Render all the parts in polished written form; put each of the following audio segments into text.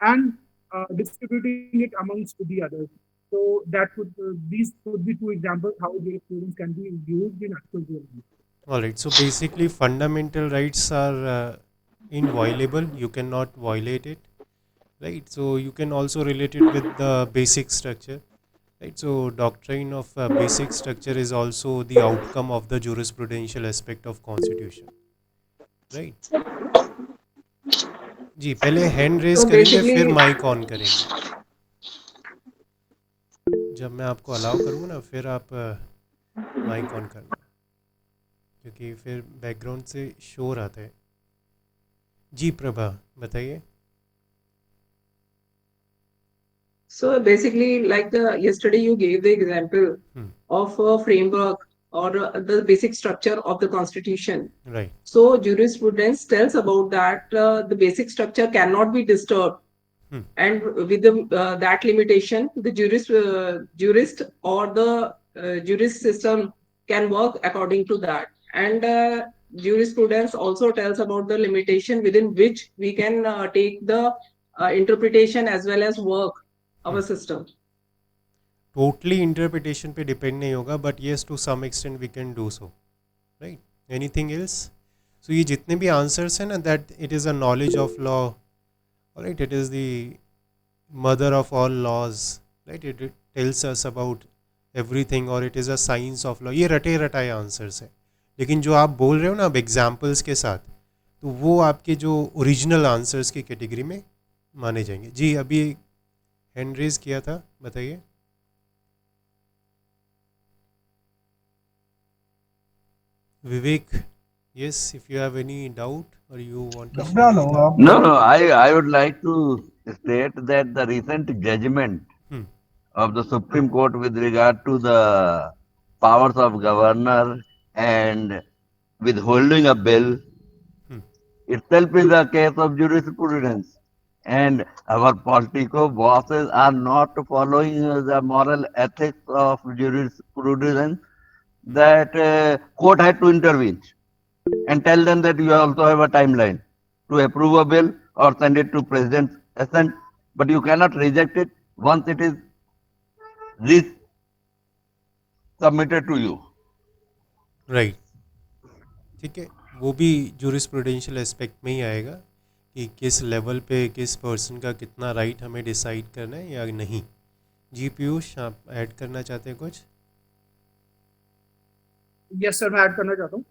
and distributing it amongst the others. So that could these could be two examples how jurisprudence can be used in actual real life. All right. So basically, fundamental rights are inviolable. You cannot violate it, right? So you can also relate it with the basic structure, right? So doctrine of basic structure is also the outcome of the jurisprudential aspect of constitution, right? जी पहले hand raise So करेंगे फिर basically, mic on करेंगे. जब मैं आपको allow करूँगा ना फिर आप माइक ऑन करना क्योंकि फिर बैकग्राउंड से शोर आता है. जी प्रभा बताइए. so basically, like the yesterday you gave the example hmm. of a framework or the basic structure of the constitution. Right. So jurisprudence tells about that the basic structure cannot be disturbed, hmm. and with the, that limitation, the jurist or the jurist system can work according to that. And jurisprudence also tells about the limitation within which we can take the interpretation as well as work our system. Totally interpretation पे depend नहीं होगा but yes to some extent we can do so, right. Anything else. So ये जितने भी answers हैं ना that it is a knowledge of law, right. It is the mother of all laws, right. It tells us about everything और it is a science of law. ये रटे रटाए answers हैं लेकिन जो आप बोल रहे हो ना अब एग्जाम्पल्स के साथ तो वो आपके जो ओरिजिनल आंसर्स की कैटेगरी में माने जाएंगे. जी अभी हैंड रेज किया था, बताइए. Vivek, yes, if you have any doubt or you want to share घबरा लो any thought. आप No, बोलो. no, I would like to state that the recent judgment Hmm. of the Supreme Court with regard to the powers of governor and withholding a bill Hmm. itself is a case of jurisprudence. And our political bosses are not following the moral ethics of jurisprudence that court had to intervene and tell them that you also have a timeline to approve a bill or send it to president's assent, but you cannot reject it once it is submitted to you. Right. ठीक है. वो भी जूरिस्प्रूडेंशियल aspect में ही आएगा कि किस level पे किस पर्सन का कितना राइट हमें डिसाइड करना है या नहीं. जी पीयूष आप ऐड करना चाहते हैं कुछ. यस सर, मैं ऐड करना चाहता हूँ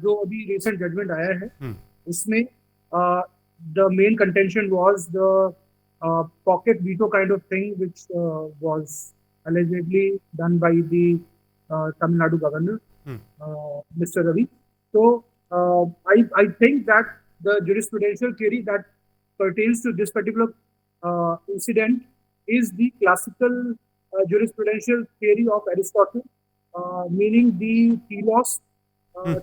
जो अभी रिसेंट जजमेंट आया है हम्म. इसमें the main contention was the pocket veto kind of thing which was allegedly done by the Tamil Nadu governor, Hmm. Mr. Ravi. So I think that the jurisprudential theory that pertains to this particular incident is the classical jurisprudential theory of Aristotle, meaning the telos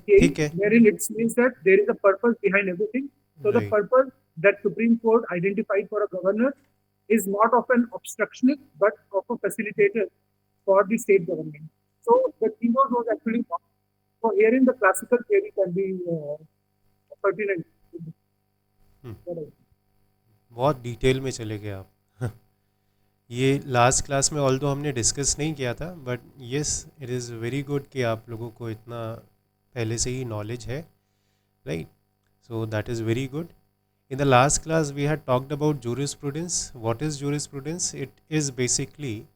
theory, ठीक है. wherein it means that there is a purpose behind everything. So the right. purpose that Supreme Court identified for a governor is not of an obstructionist but of a facilitator for the state government. So the telos was actually not. So herein the classical theory can be pertinent. बहुत detail में चले गए आप. ये last class में although हमने discuss नहीं किया था but yes it is very good कि आप लोगों को इतना पहले से ही नॉलेज है, right. So that is very good. In the last class, we had talked about jurisprudence. What is jurisprudence? It is basically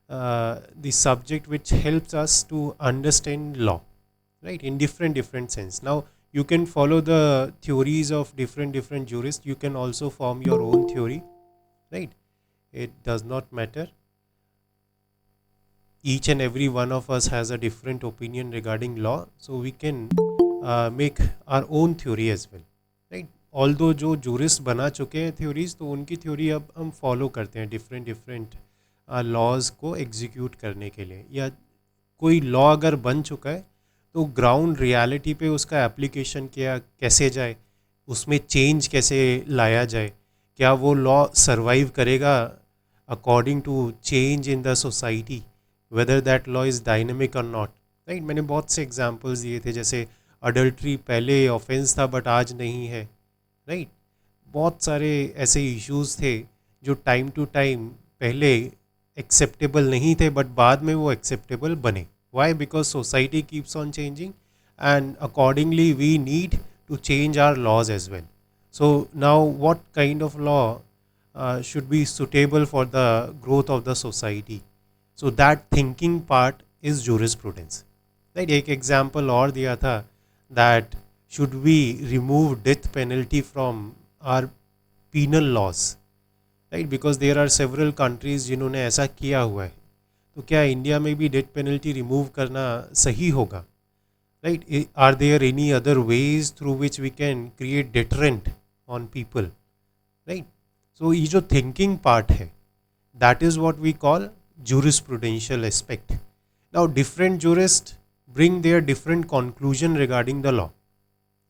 the subject which helps us to understand law, right? In different sense. Now, you can follow the theories of different jurists. You can also form your own theory, right? It does not matter. Each and every one of us has a different opinion regarding law, so we can make our own theory as well, right? Although जो jurist बना चुके हैं theories तो उनकी theory अब हम follow करते हैं डिफरेंट लॉज को एग्जीक्यूट करने के लिए. या कोई लॉ अगर बन चुका है तो ग्राउंड रियलिटी पे उसका एप्लीकेशन किया कैसे जाए, उसमें चेंज कैसे लाया जाए, क्या वो लॉ सर्वाइव करेगा according to change in the society, whether that law is dynamic और नॉट, राइट. मैंने बहुत से एग्जांपल्स दिए थे जैसे अडल्ट्री पहले ऑफेंस था बट आज नहीं है, राइट. बहुत सारे ऐसे इश्यूज़ थे जो टाइम टू टाइम पहले एक्सेप्टेबल नहीं थे बट बाद में वो एक्सेप्टेबल बने. Why? Because society keeps on changing and accordingly we need to change our laws as well. So now what kind of law should be suitable for the growth of the society? So that thinking part is jurisprudence. Right? एक example और दिया था that should we remove death penalty from our penal laws? Right? Because there are several countries जिन्होंने ऐसा किया हुआ है. तो क्या इंडिया में भी डेथ पेनल्टी रिमूव करना सही होगा? Right? Are there any other ways through which we can create deterrent on people? Right? So ये जो thinking part है, that is what we call jurisprudential aspect. Now different jurists bring their different conclusion regarding the law.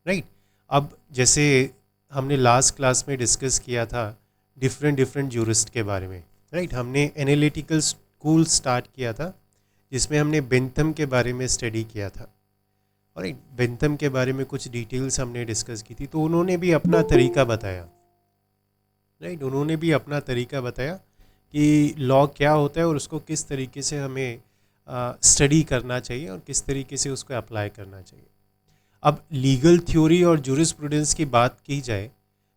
Right? अब जैसे हमने last class में discuss किया था different jurist के बारे में. राइट? हमने एनालिटिकल स्कूल स्टार्ट किया था जिसमें हमने बेंथम के बारे में स्टडी किया था. और बेंथम के बारे में कुछ डिटेल्स हमने डिस्कस की थी. तो उन्होंने भी अपना तरीका बताया. राइट? उन्होंने भी अपना तरीका बताया कि लॉ क्या होता है और उसको किस तरीके से हमें स्टडी करना चाहिए और किस तरीके से उसको अप्लाई करना चाहिए. अब लीगल थ्योरी और जूरिस्प्रूडेंस की बात की जाए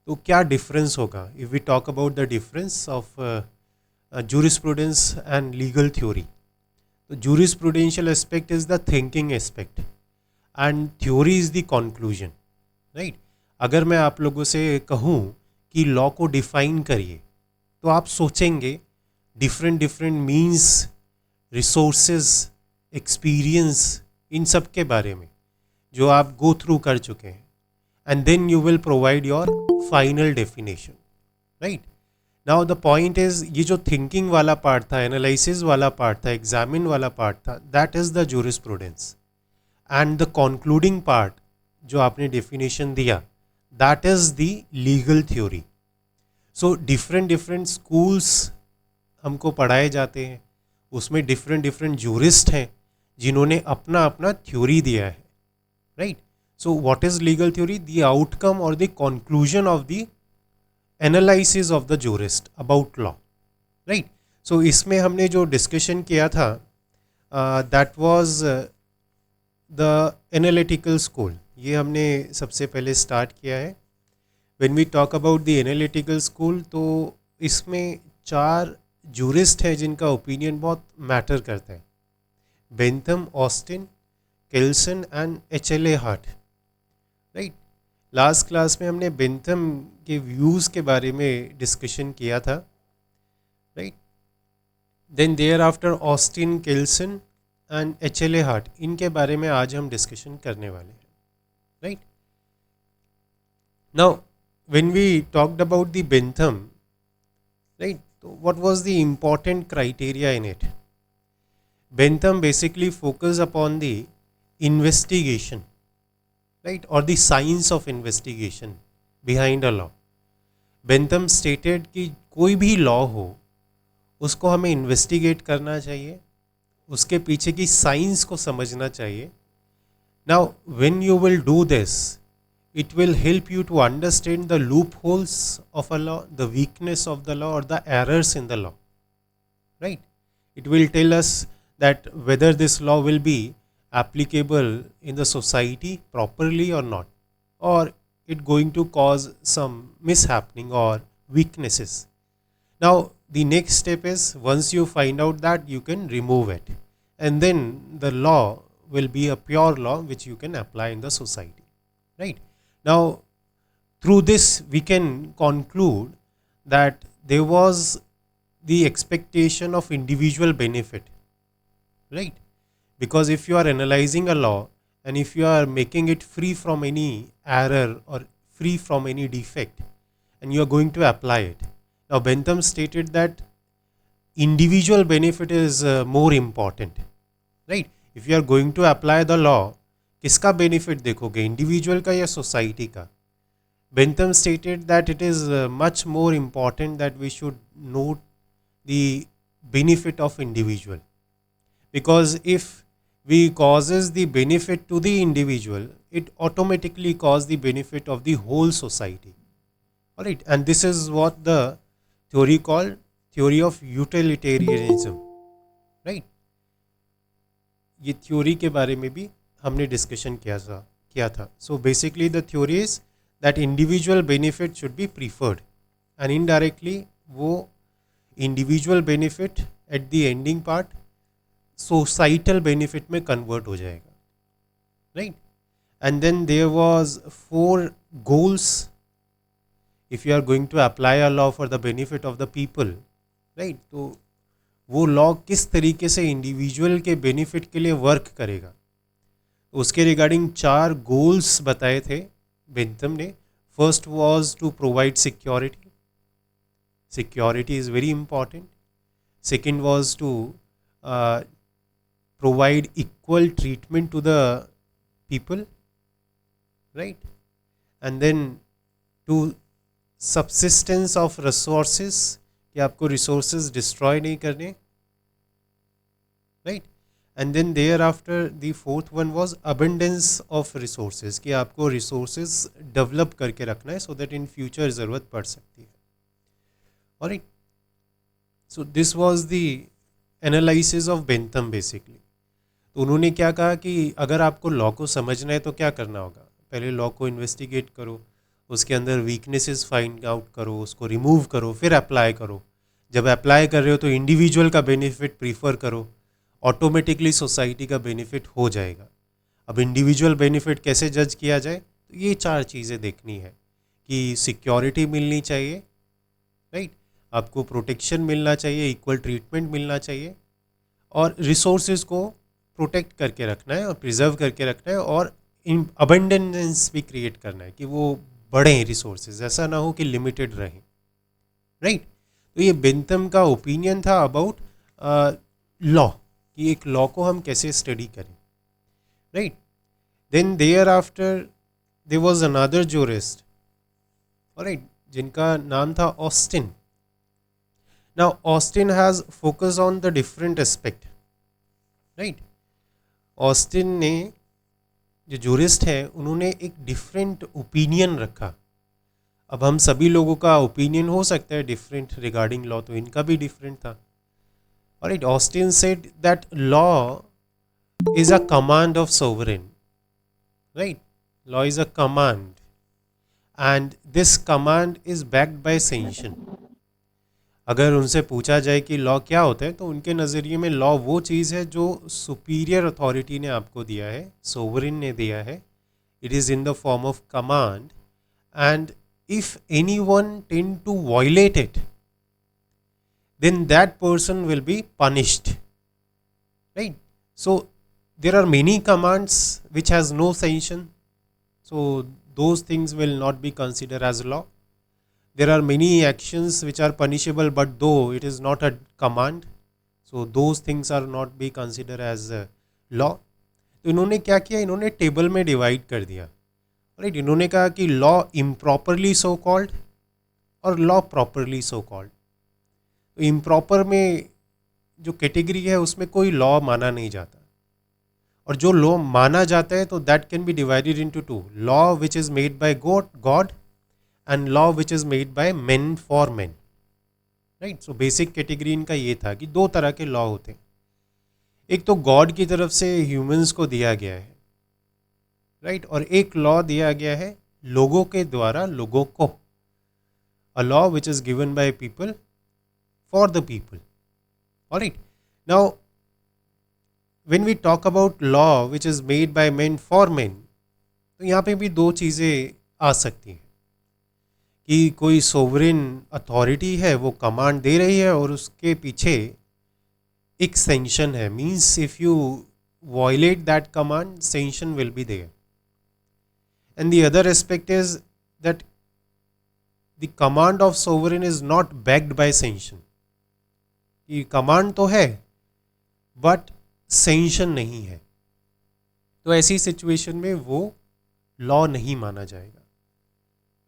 तो क्या डिफरेंस होगा if we talk about the difference of jurisprudence and legal theory. तो jurisprudential aspect is the thinking aspect and theory is the conclusion. Right? अगर मैं आप लोगों से कहूँ कि लॉ को डिफाइन करिए तो आप सोचेंगे डिफरेंट मीन्स, रिसोर्सेज, एक्सपीरियंस, इन सब के बारे में जो आप गो थ्रू कर चुके हैं. And then you will provide your final definition. Right? Now the point is ये जो थिंकिंग वाला पार्ट था, एनालिसिस वाला पार्ट था, एग्जामिन वाला पार्ट था, that is the jurisprudence. And the concluding part जो आपने डेफिनेशन दिया, that is the legal theory. So different schools हमको पढ़ाए जाते हैं, उसमें डिफरेंट जूरिस्ट हैं जिन्होंने अपना अपना थ्योरी दिया है. Right? So what is legal theory? The outcome और the conclusion of the analysis of the jurist about law. Right? So इसमें हमने जो डिस्कशन किया था that was the analytical school. ये हमने सबसे पहले स्टार्ट किया है. When we talk about the analytical school तो इसमें 4 जूरिस्ट हैं जिनका ओपिनियन बहुत मैटर करता है. Bentham, Austin, Kelsen and HLA Hart. Right? Last class में हमने बेंथम के व्यूज़ के बारे में डिस्कशन किया था. Right? Then there after Austin, Kelsen and HLA Hart, इनके बारे में आज हम डिस्कशन करने वाले हैं. Right? Now when we talked about the Bentham, right, तो what was the important criteria in it? Bentham basically focused upon the investigation, right, or the science of investigation behind a law. Bentham stated कि कोई भी law हो उसको हमें investigate करना चाहिए, उसके पीछे की साइंस को समझना चाहिए. Now when you will do this, it will help you to understand the loopholes of a law, the weakness of the law or the errors in the law. Right? It will tell us that whether this law will be applicable in the society properly or not, or it going to cause some mishappening or weaknesses. Now the next step is once you find out that, you can remove it, and then the law will be a pure law which you can apply in the society. Right? Now through this we can conclude that there was the expectation of individual benefit. Right? Because if you are analyzing a law and if you are making it free from any error or free from any defect and you are going to apply it. Now Bentham stated that individual benefit is more important. Right? If you are going to apply the law, किसका benefit देखोगे, individual का या society का? Bentham stated that it is much more important that we should note the benefit of individual. Because if we causes the benefit to the individual, it automatically cause the benefit of the whole society. Alright, and this is what the theory called theory of utilitarianism, right? ये theory के बारे में भी हमने discussion किया था. So basically the theory is that individual benefit should be preferred and indirectly वो individual benefit at the ending part societal benefit में convert हो जाएगा, right? And then there was 4 goals if you are going to apply a law for the benefit of the people, right? तो वो law किस तरीके से individual के benefit के लिए वर्क करेगा, उसके रिगार्डिंग 4 गोल्स बताए थे बेंथम ने. First was to provide security. Security is very important. Second was to provide equal treatment to the people, right? And then to subsistence of resources, कि आपको रिसोर्सेज डिस्ट्रॉय नहीं करने, right? And then there after the fourth one was abundance of resources, कि आपको resources develop करके रखना है so that in future ज़रूरत पड़ सकती है. Alright, so this was the analysis of Bentham basically. तो उन्होंने क्या कहा कि अगर आपको लॉ को समझना है तो क्या करना होगा, पहले लॉ को इन्वेस्टिगेट करो, उसके अंदर वीकनेसेस फाइंड आउट करो, उसको रिमूव करो, फिर अप्लाई करो. जब अप्लाई कर रहे हो तो इंडिविजुअल का बेनिफिट प्रीफर करो, ऑटोमेटिकली सोसाइटी का बेनिफिट हो जाएगा. अब इंडिविजुअल बेनिफिट कैसे जज किया जाए, तो ये 4 चीज़ें देखनी है कि सिक्योरिटी मिलनी चाहिए, राइट? आपको प्रोटेक्शन मिलना चाहिए, इक्वल ट्रीटमेंट मिलना चाहिए, और रिसोर्सेज को प्रोटेक्ट करके रखना है और प्रिजर्व करके रखना है, और अबंडेंस भी क्रिएट करना है कि वो बढ़े रिसोर्सेज, ऐसा ना हो कि लिमिटेड रहें, राइट? तो ये बेंथम का ओपिनियन था अबाउट लॉ, कि एक लॉ को हम कैसे स्टडी करें, right? Then there after there was another jurist, alright, जिनका नाम था Austin. Now Austin has focus on the different aspect, right? Austin ने, जो जूरिस्ट है, उन्होंने एक डिफरेंट ओपिनियन रखा. अब हम सभी लोगों का ओपिनियन हो सकता है डिफरेंट रिगार्डिंग लॉ, तो इनका भी डिफरेंट था. Alright, Austin said that law is a command of sovereign, right? Law is a command and this command is backed by sanction. अगर उनसे पूछा जाए कि लॉ क्या होता है, तो उनके नज़रिए में लॉ वो चीज़ है जो सुपीरियर अथॉरिटी ने आपको दिया है, सोवरेन ने दिया है. It is in the form of command, and if anyone tend to violate it, then that person will be punished, right? So there are many commands which has no sanction, so those things will not be considered as law. There are many actions which are punishable, but though it is not a command, so those things are not be considered as law. तो इन्होंने क्या किया, इन्होंने table में divide कर दिया, right? इन्होंने कहा कि लॉ इम्प्रॉपरली सो कॉल्ड और लॉ प्रॉपरली सो कॉल्ड. तो इम्प्रॉपर में जो कैटेगरी है उसमें कोई लॉ माना नहीं जाता, और जो लॉ माना जाता है तो that can be divided into 2, law which is made bye God and law which is made by men for main, right? So basic category इनका ये था कि 2 तरह के लॉ होते हैं. एक तो गॉड की तरफ से ह्यूमंस को दिया गया है, राइट? और एक लॉ दिया गया है लोगों के द्वारा लोगों को, a law which is given by people for the people. All right. Now, when we talk about law which is made by men for men, तो यहाँ पे भी 2 चीज़ें आ सकती हैं कि कोई सोवरेन अथॉरिटी है, वो कमांड दे रही है और उसके पीछे एक सैंक्शन है, means if you violate that command, sanction will be there. And the other aspect is that the command of sovereign is not backed by sanction, कि कमांड तो है बट सैंक्शन नहीं है, तो ऐसी सिचुएशन में वो लॉ नहीं माना जाएगा.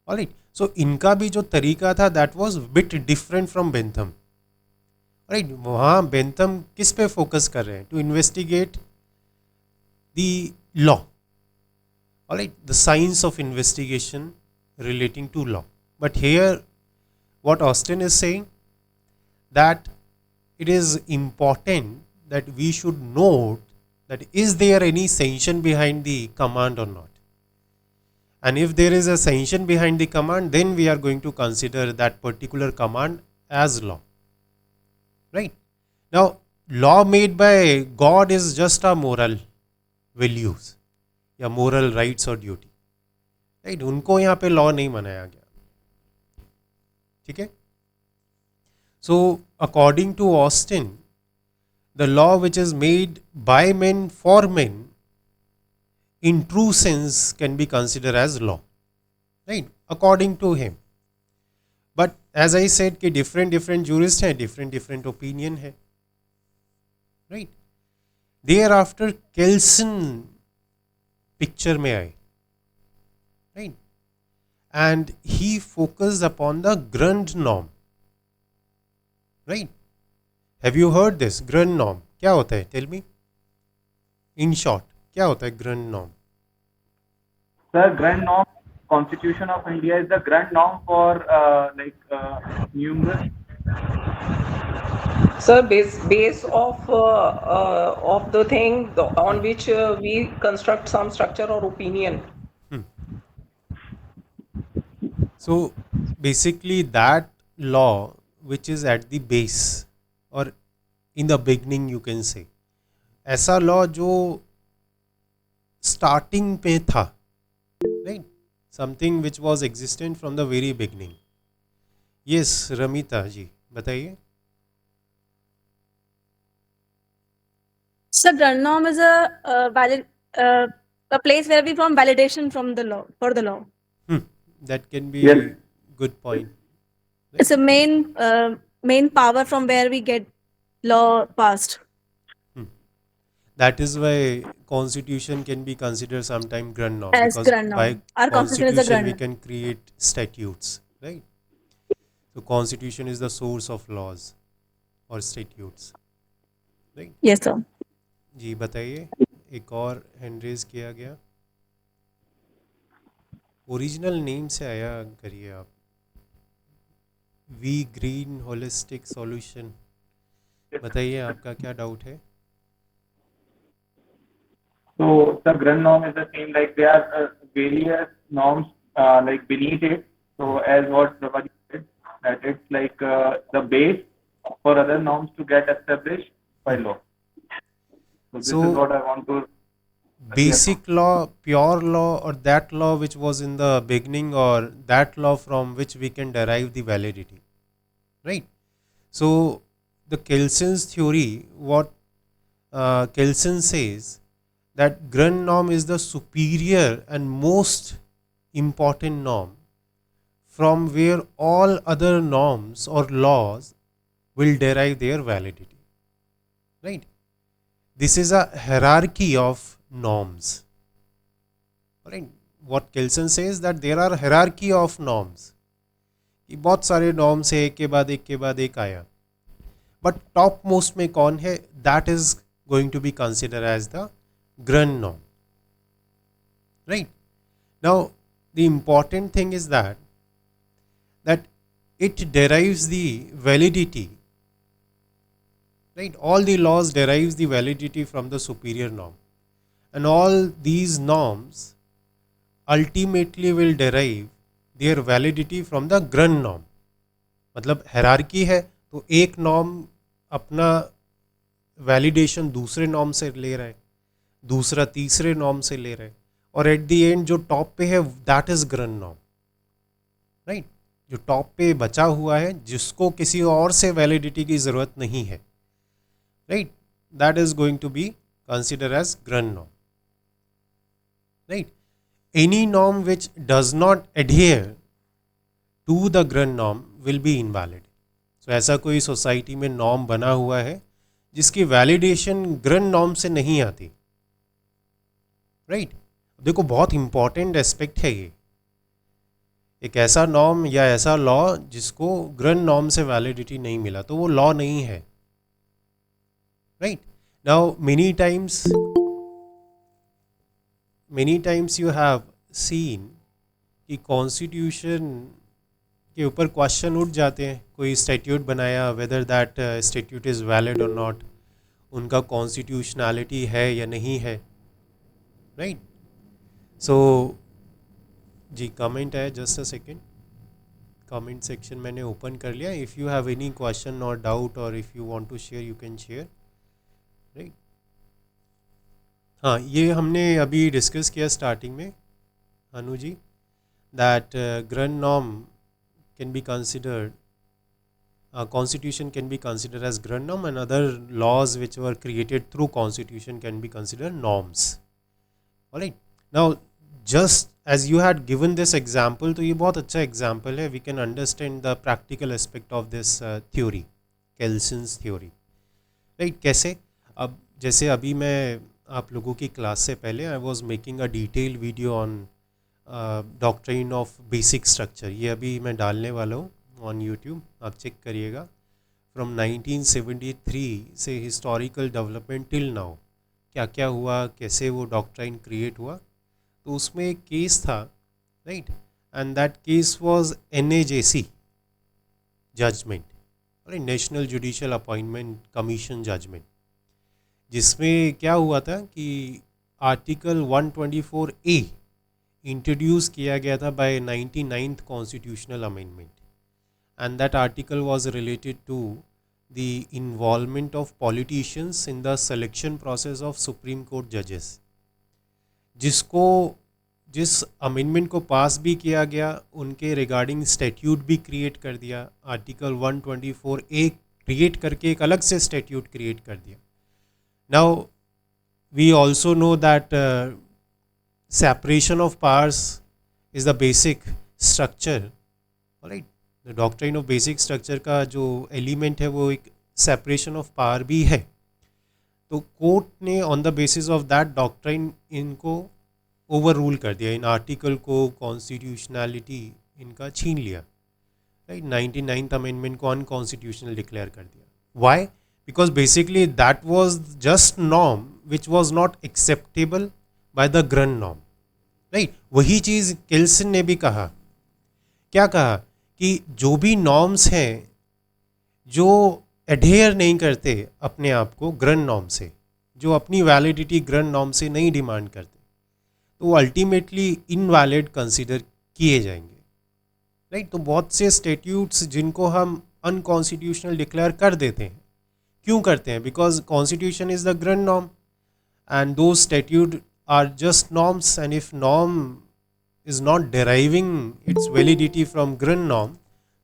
ऑलराइट, सो इनका भी जो तरीका था that was bit different from Bentham. Right, वहाँ बेंथम किस पे फोकस कर रहे हैं, to investigate the law, alright, the science of investigation relating to law. But here what Austin is saying, that it is important that we should note that is there any sanction behind the command or not. And if there is a sanction behind the command, then we are going to consider that particular command as law. Right? Now, law made by God is just a moral values या moral rights or duty. Right? उनको यहाँ पे law नहीं मनाया गया. ठीक है? So, according to Austin, the law which is made by men for men in true sense can be considered as law, right? According to him. But as I said कि different jurists हैं, different opinion है, right? Thereafter Kelsen picture में आए, right? And he focused upon the Grund norm, right? Have you heard this Grund norm? क्या होता है? Tell me. In short, क्या होता है Grund norm? The grand norm, Constitution of India is the grand norm for numerous. Sir, base of the thing on which we construct some structure or opinion. So basically that law which is at the base or in the beginning you can say, ऐसा law जो starting पे था, right? Something which was existent from the very beginning. Yes, Ramita ji, बताइए. So Grund norm is a place where we form validation from the law for the law. That can be Yes. good point. It's a main power from where we get law passed. That is why constitution can be considered sometime Grund norm, As because Grund norm. by Our constitution is a constitution Grund we norm. can create statutes, right? So constitution is the source of laws or statutes, right? Yes, sir. जी बताइए, एक और hand raise किया गया. Original name से आया करिए आप. We green holistic solution. बताइए आपका क्या डाउट है. So the grand norm is the same, like there are various norms like beneath it. So as what Prabhat said, that it's like the base for other norms to get established by law. So this So- is what I want to. Basic law, pure law, or that law which was in the beginning, or that law from which we can derive the validity, right? So the Kelsen's theory, what Kelsen says, that Grund norm is the superior and most important norm from where all other norms or laws will derive their validity, right? This is a hierarchy of norms, right? What Kelsen says, that there are hierarchy of norms, कि बहुत सारे norms है, एक के बाद एक आया, but top most में कौन है, that is going to be considered as the Grund norm, right? Now the important thing is that it derives the validity, right? All the laws derives the validity from the superior norm, and all these norms ultimately will derive their validity from the Grund norm. मतलब hierarchy है तो एक norm अपना validation दूसरे norm से ले रहा है, दूसरा तीसरे norm से ले रहा है, और at the end जो top पे है that is Grund norm, right? जो top पे बचा हुआ है जिसको किसी और से validity की ज़रूरत नहीं है, right? That is going to be considered as Grund norm, right? Any norm which does not adhere to the Grund norm will be invalid. So ऐसा कोई सोसाइटी में नॉर्म बना हुआ है जिसकी वैलिडेशन Grund norm से नहीं आती, राइट? देखो बहुत इंपॉर्टेंट एस्पेक्ट है ये. एक ऐसा नॉर्म या ऐसा लॉ जिसको Grund norm से वैलिडिटी नहीं मिला तो वो लॉ नहीं है, right? Now many times you have seen कि कॉन्स्टिट्यूशन के ऊपर क्वेश्चन उठ जाते हैं, कोई स्टैट्यूट बनाया, whether that statute is valid और नॉट, उनका कॉन्स्टिट्यूशनैलिटी है या नहीं है, राइट। सो जी कमेंट है, just a second, comment section मैंने ओपन कर लिया। If you have any question और डाउट और if you want to share you can share, right. हाँ, ये हमने अभी डिस्कस किया स्टार्टिंग में Anu ji, that Grun norm can be considered, constitution can be considered as Grun norm, and other laws which were created through constitution can be considered norms. All right. Now, just as you had given this example, तो ये बहुत अच्छा example है, we can understand the practical aspect of this theory, Kelson's theory. Right? कैसे? अब जैसे अभी मैं आप लोगों की क्लास से पहले I was making a detailed video on doctrine of basic structure, ये अभी मैं डालने वाला हूँ ऑन यूट्यूब, आप चेक करिएगा। फ्रॉम 1973 से हिस्टोरिकल डेवलपमेंट टिल नाउ क्या क्या हुआ, कैसे वो डॉक्ट्रिन क्रिएट हुआ, तो उसमें एक केस था, right, and that case was NAJC judgement, right, National Judicial Appointment Commission judgement, जिसमें क्या हुआ था कि आर्टिकल 124A इंट्रोड्यूस किया गया था by 99th constitutional amendment, and that article was related to the involvement of politicians in the selection process of supreme court जजेस, जिस अमेंडमेंट को पास भी किया गया उनके रिगार्डिंग स्टैट्यूट भी क्रिएट कर दिया। आर्टिकल 124A क्रिएट करके एक अलग से स्टैट्यूट क्रिएट कर दिया। Now we also know that separation of powers is the basic structure, alright, the doctrine of basic structure का जो element है वो एक separation of power भी है। तो कोर्ट ने on the basis of that doctrine इनको ओवर रूल कर दिया, इन आर्टिकल को कॉन्स्टिट्यूशनैलिटी इनका छीन लिया, राइट, 99th अमेंडमेंट को अनकॉन्स्टिट्यूशनल डिक्लेयर कर दिया। Why? Because basically that was just norm which was not acceptable by the grundnorm, right. वही चीज़ केल्सन ने भी कहा, क्या कहा कि जो भी नॉर्म्स हैं जो एडहेयर नहीं करते अपने आप को ग्रन नॉर्म से, जो अपनी वैलिडिटी ग्रन नॉर्म से नहीं डिमांड करते, तो वो अल्टीमेटली इनवैलिड कंसिडर किए जाएंगे, राइट। तो बहुत से स्टैट्यूट्स जिनको हम अनकॉन्स्टिट्यूशनल डिक्लेयर कर देते हैं, क्यों करते हैं? Because constitution is the grown norm and those statute are just norms, and if norm is not deriving its validity from Grun norm,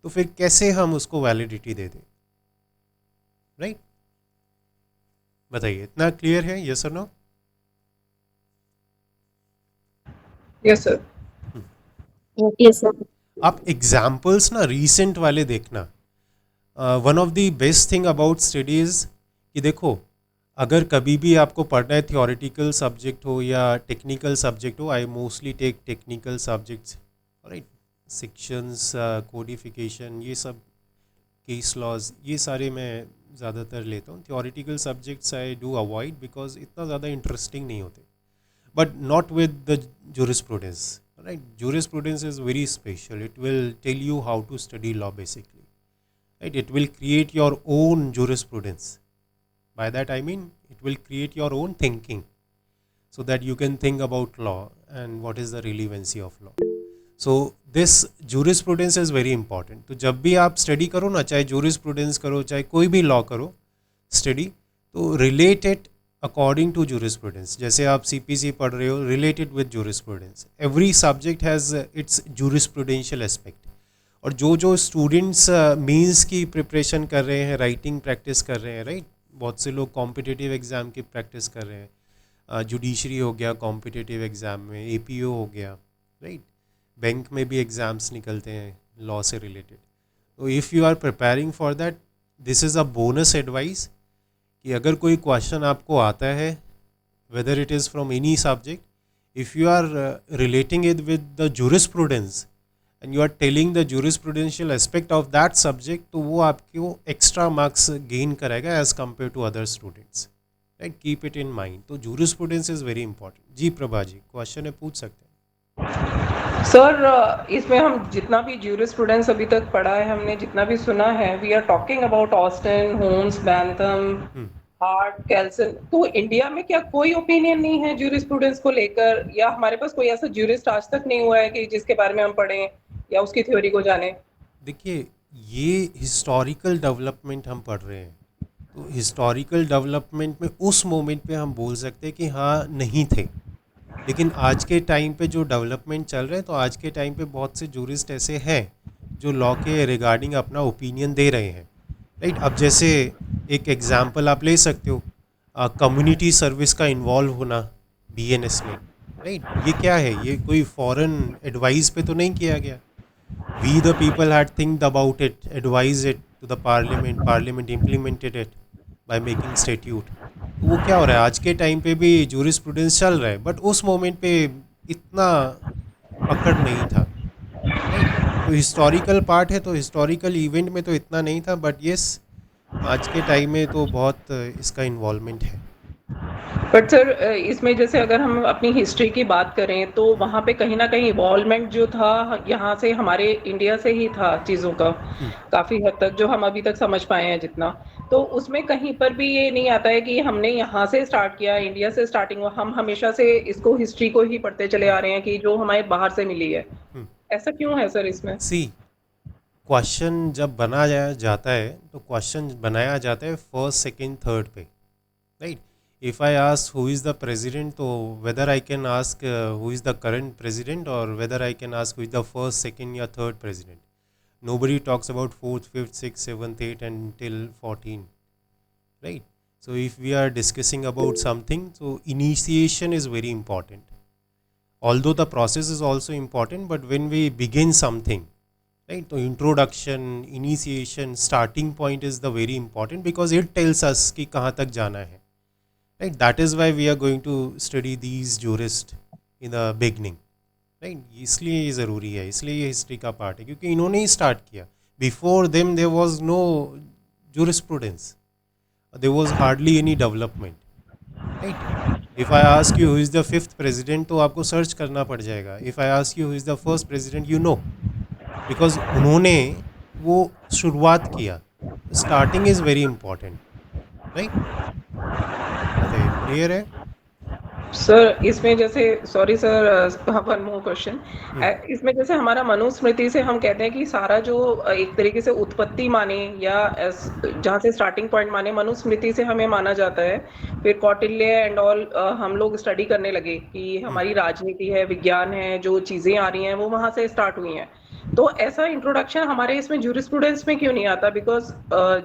तो फिर कैसे हम उसको वैलिडिटी दे दें, राइट? बताइए, इतना क्लियर है? यस और no? Yes, sir. Yes, sir. आप एग्जाम्पल्स ना रीसेंट वाले देखना। One of the best thing about studies कि देखो, अगर कभी भी आपको पढ़ना है थियोरेटिकल सब्जेक्ट हो या टेक्निकल सब्जेक्ट हो, I mostly tech technical subjects, right, sections, codification, ये सब, केस लॉज, ये सारे मैं ज़्यादातर लेता हूँ। Theoretical subjects I do avoid because इतना ज़्यादा इंटरेस्टिंग नहीं होते, but not with the jurisprudence, right? Jurisprudence is very special. It will tell you how to study law basically, right? It will create your own jurisprudence. By that I mean it will create your own thinking so that you can think about law and what is the relevancy of law. So this jurisprudence is very important. तो जब भी आप study करो ना, चाहे jurisprudence करो, चाहे कोई भी लॉ करो स्टडी, तो relate it according to jurisprudence. जैसे आप CPC पढ़ रहे हो, related with jurisprudence. Every subject has its jurisprudential aspect. और जो स्टूडेंट्स मीन्स की प्रिपरेशन कर रहे हैं, राइटिंग प्रैक्टिस कर रहे हैं, राइट, बहुत से लोग कॉम्पिटिटिव एग्ज़ाम की प्रैक्टिस कर रहे हैं, जुडिशरी हो गया कॉम्पिटिटिव एग्ज़ाम में, APO हो गया, राइट, बैंक में भी एग्ज़ाम्स निकलते हैं लॉ से रिलेटेड। तो if you are preparing for that, this is a bonus advice कि अगर कोई क्वेश्चन आपको आता है, whether it is from any subject, if you are relating it with the jurisprudence and you are telling the jurisprudential aspect of that subject, तो वो आपको extra marks gain कराएगा as compare to other students, right, keep it in mind. तो jurisprudence is very important. जी Prabha ji, question है, पूछ सकते हैं। सर इसमें हम जितना भी ज्यूरिस्प्रूडेंस अभी तक पढ़ा है, हमने जितना भी सुना है, we are talking about Austin, Holmes, Bentham, hmm, Hart, Kelsen. तो इंडिया में क्या कोई ओपिनियन नहीं है ज्यूरिस्प्रूडेंस को लेकर, या हमारे पास कोई ऐसा ज्यूरिस्ट आज तक नहीं हुआ है कि जिसके बारे में हम पढ़ें या उसकी थ्योरी को जानें? देखिए ये हिस्टोरिकल डेवलपमेंट हम पढ़ रहे हैं, तो हिस्टोरिकल डेवलपमेंट में उस मोमेंट पे हम बोल सकते हैं कि हाँ नहीं थे, लेकिन आज के टाइम पे जो डेवलपमेंट चल रहे हैं तो आज के टाइम पे बहुत से जूरिस्ट ऐसे हैं जो लॉ के रिगार्डिंग अपना ओपिनियन दे रहे हैं, राइट। अब जैसे एक एग्जांपल आप ले सकते हो, कम्युनिटी सर्विस का इन्वॉल्व होना बीएनएस में, राइट। ये क्या है, ये कोई फॉरेन एडवाइस पे तो नहीं किया गया। We the people had think about it, advise it to the parliament, parliament implemented it by making statute. तो वो क्या हो रहा है, आज के टाइम पे भी जूरिस्प्रूडेंस चल रहा है, बट उस मोमेंट पे इतना पकड़ नहीं था, राइट। तो हिस्टोरिकल पार्ट है, तो हिस्टोरिकल इवेंट में तो इतना नहीं था, बट यस आज के टाइम में तो बहुत इसका इन्वॉल्वमेंट है। बट सर इसमें जैसे अगर हम अपनी हिस्ट्री की बात करें तो वहाँ पे कहीं ना कहीं इवॉल्वमेंट जो था यहाँ से, हमारे इंडिया से ही था चीज़ों का, काफ़ी हद तक जो हम अभी तक समझ पाए हैं जितना। तो उसमें कहीं पर भी ये नहीं आता है कि हमने यहाँ से स्टार्ट किया, इंडिया से स्टार्टिंग हुआ, हम हमेशा से इसको हिस्ट्री को ही पढ़ते चले आ रहे हैं कि जो हमारे बाहर से मिली है। ऐसा क्यों है सर इसमें? सी क्वेश्चन जब बनाया जाता है तो क्वेश्चन बनाया जाता है फर्स्ट सेकंड थर्ड पे, right. If I ask who is the president, तो whether I can ask who is the current president और whether I can ask who is the first second या third president. Nobody talks about fourth, fifth, sixth, seventh, eighth until 14, right? So if we are discussing about something, so initiation is very important. Although the process is also important, but when we begin something, right? So introduction, initiation, starting point is the very important because it tells us कि कहाँ तक जाना है, right? That is why we are going to study these jurists in the beginning. Right, इसलिए ये ज़रूरी है, इसलिए ये हिस्ट्री का पार्ट है, क्योंकि इन्होंने ही स्टार्ट किया। Before them there was no jurisprudence, there was hardly any development, right. If I ask you who is the fifth president, तो आपको सर्च करना पड़ जाएगा। If I ask you who is the first president, you know, because उन्होंने वो शुरुआत किया। Starting is very important, right. Clear है सर इसमें जैसे, sorry sir, one more question. इसमें जैसे हमारा मनुस्मृति से हम कहते हैं कि सारा जो एक तरीके से उत्पत्ति माने या जहाँ से स्टार्टिंग पॉइंट माने, मनुस्मृति से हमें माना जाता है। फिर कौटिल्य एंड ऑल हम लोग स्टडी करने लगे कि हमारी राजनीति है, विज्ञान है, जो चीजें आ रही हैं वो वहां से स्टार्ट हुई हैं। तो ऐसा इंट्रोडक्शन हमारे इसमें ज्यूरिस्प्रूडेंस में क्यों नहीं आता? बिकॉज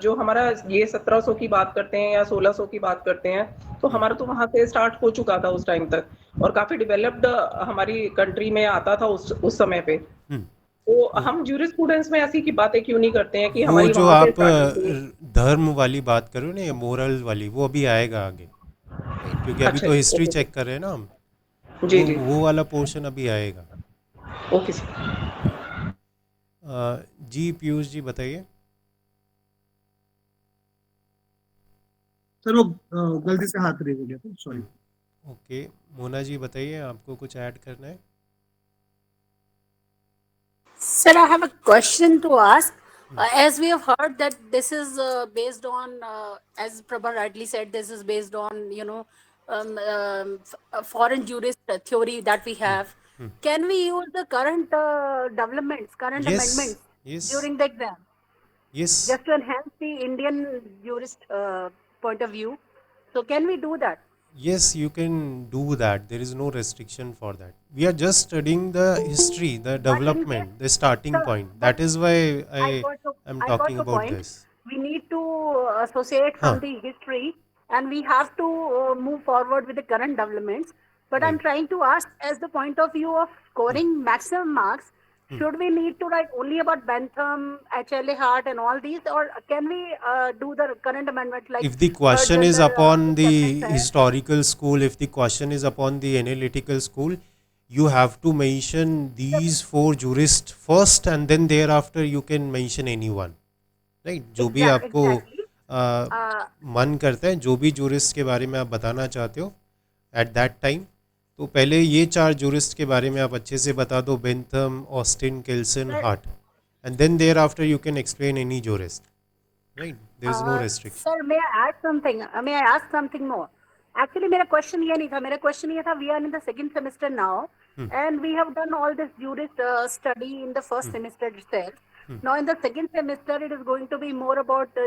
जो हमारा ये 1700 की बात करते हैं या 1600 की बात करते हैं, तो हमारा तो वहां से स्टार्ट हो चुका था उस टाइम तक, और काफी डेवलप्ड हमारी कंट्री में आता था उस समय पे। तो हम ज्यूरिस्प्रूडेंस में ऐसी की बातें क्यों नहीं करते हैं कि वो हमारी जो वहां से आप starting हुई? धर्म वाली बात करो ना, या मोरल वाली, वो अभी आएगा आगे, right? क्योंकि अभी अच्छा तो हिस्ट्री ओके चेक कर रहे हैं ना हम, जी जी वो वाला पोर्शन अभी आएगा। Okay sir. जी पीयूष जी बताइए। सर वो गलती से हाथ रेज हो गया था, सॉरी। ओके, मोना जी बताइए, आपको कुछ ऐड करना है? Sir, I have a question to ask. As we have heard that this is based on, as Prabha rightly said, this is based on, foreign jurist theory that we have. Can we use the current developments, current Yes, amendments yes, during the exam, yes. just to enhance the Indian jurist point of view? So can we do that? Yes, you can do that. There is no restriction for that. We are just studying the history, the But in development, case, the starting sir, point. but That is why I am I got talking your about point. this. We need to associate Huh. from the history, and we have to move forward with the current developments. But I'm Right. trying to ask, as the point of view of scoring maximum marks, should we need to write only about Bentham, HLA Hart, and all these, or can we do the current amendment like If the question third is gender, upon the acceptance test? historical school, if the question is upon the analytical school, you have to mention these four jurists first, and then thereafter you can mention anyone, right? जो भी आपको Exactly. मन करता है, जो भी jurist के बारे में आप बताना चाहते हो at that time, तो पहले ये 4 जूरिस्ट के बारे में आप अच्छे से बता दो, Bentham, Austin, Kelsen, Sir, Hart, and then there after you can explain any jurist, right? There is no restriction. sir, may I add something? May I ask something more? Actually, मेरा question ये नहीं था. मेरा question ये था. We are in the second semester now, and we have done all this jurist study in the first semester itself. Now, in the second semester, it is going to be more about the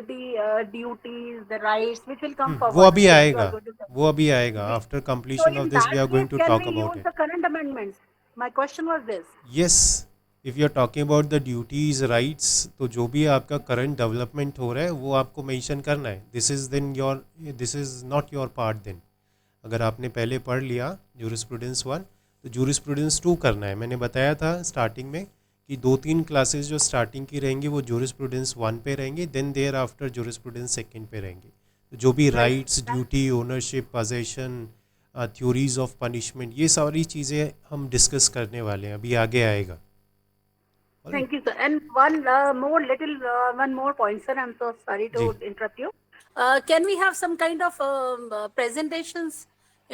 duties, the rights, which will come forward. वो अभी which you are आएगा, going to tell. वो अभी आएगा. After So, completion in of this we that are going case, to can talk we about use it. the current amendments? My question was this. Yes, if you are talking about the duties rights, तो जो भी आपका current development हो रहा है वो आपको mention करना है. This is not your part then. अगर आपने पहले पढ़ लिया जूरिस्प्रूडेंस 1, तो जूरिस्प्रूडेंस 2 करना है. मैंने बताया था स्टार्टिंग में कि 2-3 क्लासेस जो स्टार्टिंग की रहेंगी वो जूरिस्प्रूडेंस 1 पे रहेंगी, देन देयर आफ्टर जूरिस्प्रूडेंस 2 पे रहेंगी. तो जो भी rights, duty, ownership, possession, theories of punishment, ये सारी चीज़ें हम डिस्कस करने वाले हैं, अभी आगे आएगा. Thank you, sir. And one more point, sir. I'm so sorry to ji. interrupt you. Can we have some kind of presentations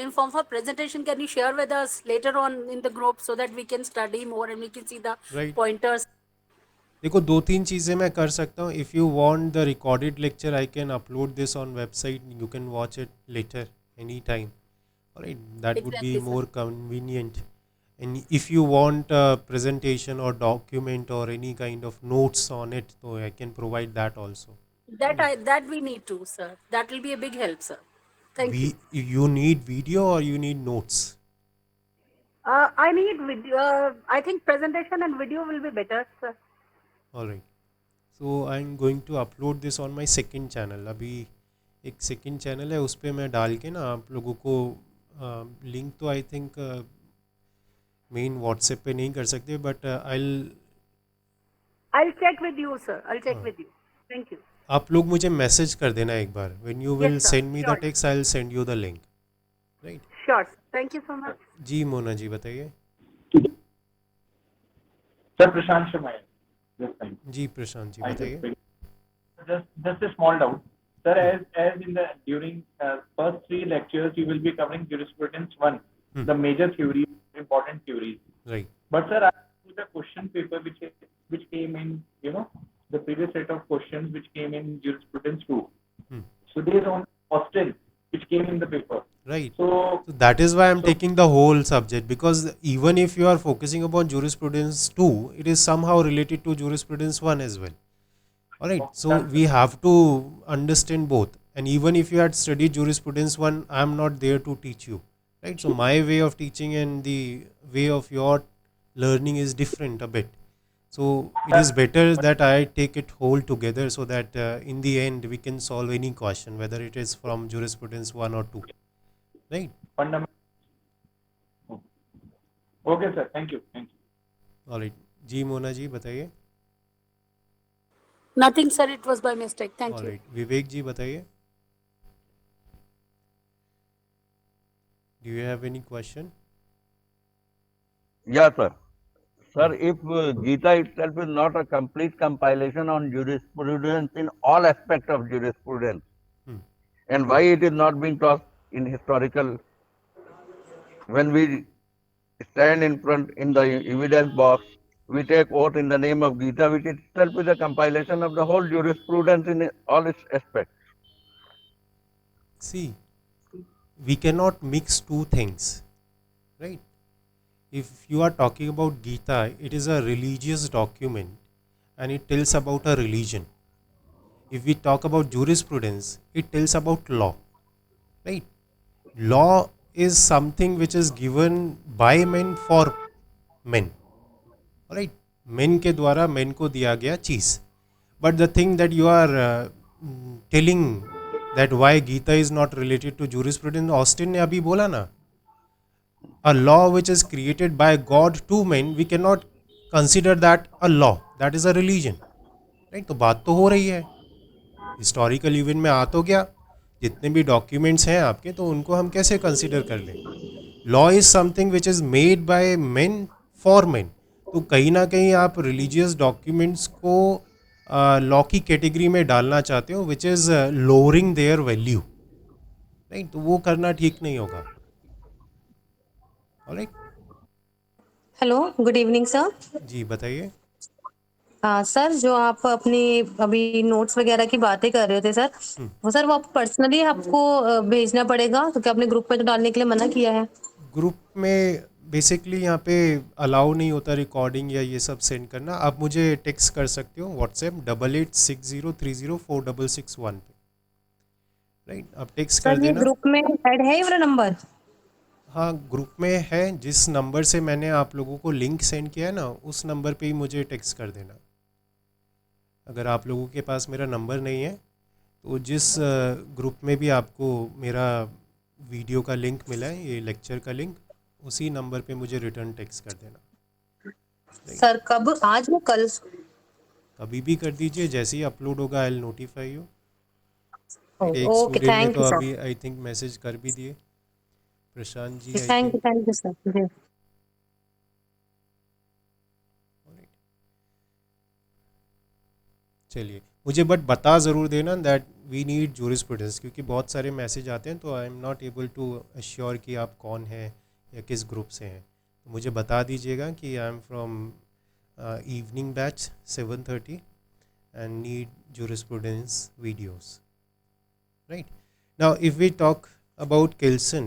in form of presentation? Can you share with us later on in the group so that we can study more and we can see the Right. pointers? देखो 2-3 चीज़ें मैं कर सकता हूँ. If you want the recorded lecture I can upload this on website, you can watch it later any time. Alright, that would be Exactly, sir. More convenient. And if you want a presentation or document or any kind of notes on it, so I can provide that also. That we need to, sir. That will be a big help, sir. Thank you. You need video or you need notes? I need video. I think presentation and video will be better, sir. All right. So I'm going to upload this on my second channel. अभी एक second channel है, उस पे मैं डाल के ना आप लोगों को लिंक तो आई थिंक मेन व्हाट्सएप पे नहीं कर सकते, but I'll check with you, sir. I'll check with you. Thank you. आप लोग मुझे मैसेज कर देना एक बार. When you will Yes, sir. Send me the Sure. Text I will send you the link, right? Sure. Sir. Thank you so much. जी मोना जी बताइए. Sir, Prashant Sharma. Yes, thank you. जी प्रशांत जी I बताइए. just a small doubt. Sir, as in the during first 3 lectures, you will be covering jurisprudence 1, the major theories, important theories. Right. But sir, I put a question paper which came in, the previous set of questions which came in jurisprudence 2. So there is on Austin which came in the paper. Right. So So that is why I'm taking the whole subject, because even if you are focusing upon jurisprudence 2, it is somehow related to jurisprudence 1 as well. Alright, so we have to understand both. And even if you had studied jurisprudence 1, I am not there to teach you. Right, so my way of teaching and the way of your learning is different a bit. So it is better that I take it whole together so that in the end we can solve any question, whether it is from jurisprudence 1 or 2. Right? fundamental. Okay, sir. Thank you. Alright. जी मोना जी बताइए. Nothing, sir. It was by mistake. Thank you. Alright. विवेक जी बताइए. Do you have any question? Yes, sir. Sir, if Gita itself is not a complete compilation on jurisprudence in all aspects of jurisprudence, and why it is not being taught in historical, when we stand in front in the evidence box, we take oath in the name of Gita, which itself is a compilation of the whole jurisprudence in all its aspects. See, we cannot mix two things, right? If you are talking about Gita, it is a religious document and it tells about a religion. If we talk about jurisprudence, it tells about law, right? Law is something which is given by men for men, right? Men के द्वारा men को दिया गया चीज. But the thing that you are telling that why Gita is not related to jurisprudence, Austin ने अभी बोला ना, a law which is created by God to men, we cannot consider that a law, that is a religion, right? तो बात तो हो रही है, हिस्टोरिकल इवेंट में आ तो गया, जितने भी डॉक्यूमेंट्स हैं आपके, तो उनको हम कैसे कंसिडर कर लें? Law is something which is made by men for men. तो कहीं ना कहीं आप रिलीजियस डॉक्यूमेंट्स को लॉ की कैटेगरी में डालना चाहते हो, which is lowering their value, right? तो वो करना ठीक नहीं होगा. Alright. Hello, good evening sir. जी बताइए। सर, जो आप अपनी अभी नोट्स वगैरह की बातें कर रहे थे सर, हम्म, वो आप पर्सनली आपको भेजना पड़ेगा क्योंकि आपने ग्रुप पे तो डालने के लिए मना किया है। ग्रुप में बेसिकली यहाँ पे अलाउ नहीं होता रिकॉर्डिंग या ये सब सेंड करना। आप मुझे टेक्स्ट कर सकते हो व्हाट्सएप 8860304661 पे, राइट। आप टेक्स्ट कर सर, ये देना। ग्रुप में ऐड है ये वाला नंबर? हाँ ग्रुप में है, जिस नंबर से मैंने आप लोगों को लिंक सेंड किया है ना, उस नंबर पे ही मुझे टेक्स्ट कर देना। अगर आप लोगों के पास मेरा नंबर नहीं है तो जिस ग्रुप में भी आपको मेरा वीडियो का लिंक मिला है, ये लेक्चर का लिंक, उसी नंबर पे मुझे रिटर्न टेक्स्ट कर देना। नहीं, सर, कब? आज या कल? कभी भी कर दीजिए, जैसे ही अपलोड होगा आई विल नोटिफाई यू। एक ओके, स्टूडेंट ने थैंक तो यू सर। अभी आई थिंक मैसेज कर भी दिए, Prashant ji I think. Thank you sir ji. चलिए, मुझे बट बता ज़रूर देना दैट वी नीड जूरिस्प्रूडेंस, क्योंकि बहुत सारे मैसेज आते हैं तो I am not able to assure कि आप कौन हैं या किस ग्रुप से हैं। तो मुझे बता दीजिएगा कि I am from evening batch 7:30 and need jurisprudence videos, right? Now if we talk about Kelsen,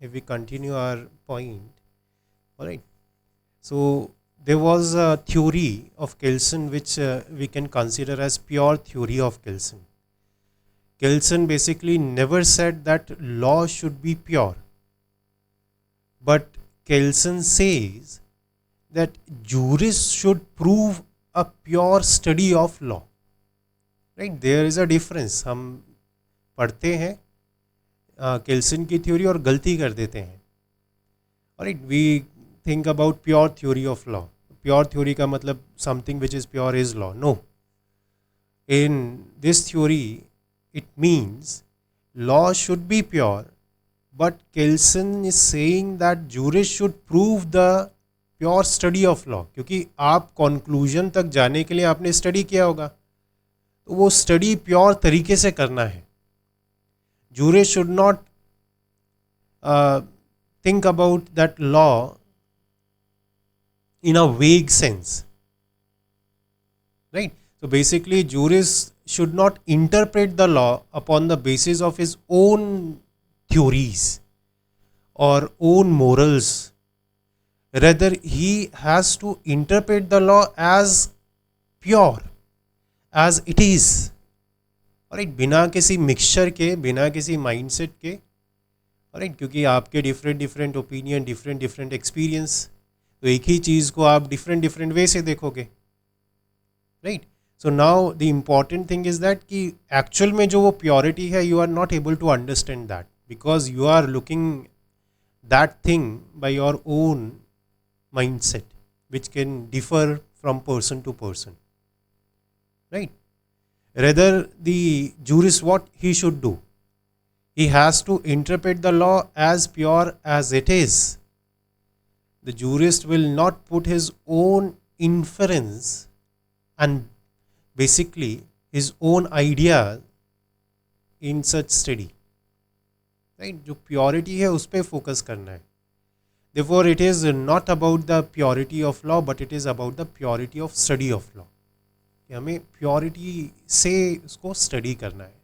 if we continue our point, all right, so there was a theory of Kelsen which we can consider as pure theory of Kelsen. Kelsen basically never said that law should be pure, but Kelsen says that jurists should prove a pure study of law, right? There is a difference. हम पढ़ते हैं केल्सन की theory और गलती कर देते हैं, right. We think about pure theory of law. Pure theory का मतलब something which is pure is law. No, in this theory it means law should be pure, but Kelsen is saying that jurist should prove the pure study of law, क्योंकि आप conclusion तक जाने के लिए आपने study किया होगा, तो वो स्टडी प्योर तरीके से करना है। Jurist should not think about that law in a vague sense, right? So basically jurist should not interpret the law upon the basis of his own theories or own morals. Rather he has to interpret the law as pure as it is, right? बिना किसी mixture के, बिना किसी mindset के, right. क्योंकि आपके different opinion, different experience, तो एक ही चीज़ को आप डिफरेंट वे से देखोगे, राइट। So now the important thing is that कि एक्चुअल में जो वो प्योरिटी है, you are not able to understand that because you are looking that thing by your own mind set which can differ from person to person, right. Rather the jurist what he should do, he has to interpret the law as pure as it is. The jurist will not put his own inference and basically his own idea in such study, right? जो purity है उस पर focus करना है. Therefore it is not about the purity of law, but it is about the purity of study of law. हमें purity से उसको study करना है,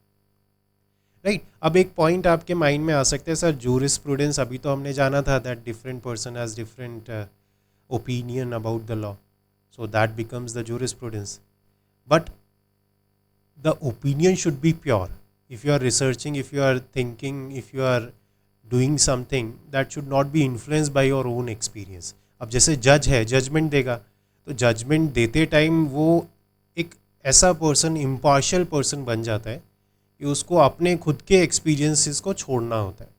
राइट। अब एक पॉइंट आपके माइंड में आ सकते हैं, सर जूरिस्प्रूडेंस अभी तो हमने जाना था that different person has different opinion about the law, so that becomes the jurisprudence, but the opinion should be pure. If you are researching, if you are thinking, if you are doing something, that should not be influenced by your own experience. अब जैसे जज है, judgement देगा, तो judgement देते time वो एक ऐसा पर्सन, इम्पार्शियल पर्सन बन जाता है कि उसको अपने खुद के एक्सपीरियंसेस को छोड़ना होता है।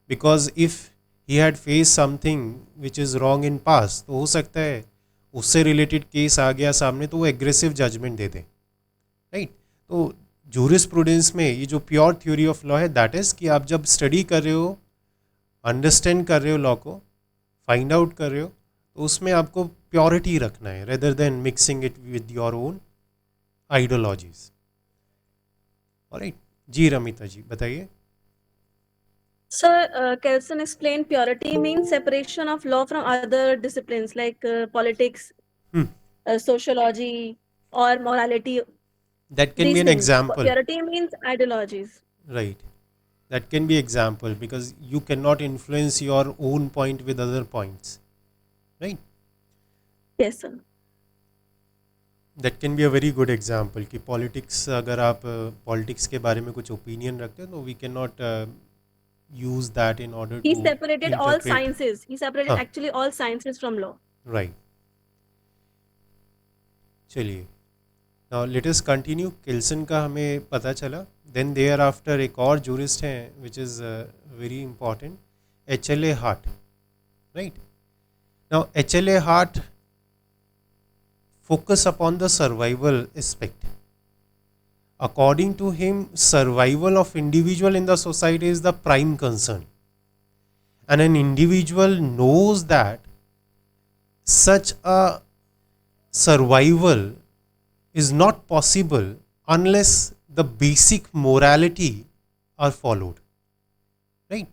Because if he had face something which is wrong in pass, तो हो सकता है उससे रिलेटेड केस आ गया सामने तो वो एग्रेसिव जजमेंट दे दे, राइट। तो जूरिस्प्रूडेंस में ये जो प्योर थ्योरी ऑफ लॉ है, दैट इज़ कि आप जब स्टडी कर रहे हो, अंडरस्टैंड कर रहे हो लॉ को, फाइंड आउट कर रहे हो, तो उसमें आपको प्योरिटी रखना है rather than mixing it with your own ideologies. Right जी, रमिता जी बताइए। Sir, Kelson explained purity means separation of law from other disciplines like politics, Hmm. sociology, or morality. That can be These an things. example, Purity means ideologies. right? That can be example because you cannot influence your own point with other points, right? Yes, sir. That can be a very good example कि politics अगर आप politics के बारे में कुछ opinion रखते हैं तो we can not use that in order He to separated all interpret. sciences. He separated हाँ, actually all sciences from law. right. चलिए now let us continue. किल्सन का हमें पता चला. Then thereafter एक और jurist हैं which is very important, HLA Hart, right? Now HLA Hart focus upon the survival aspect. According to him, survival of individual in the society is the prime concern, and an individual knows that such a survival is not possible unless the basic morality are followed, right?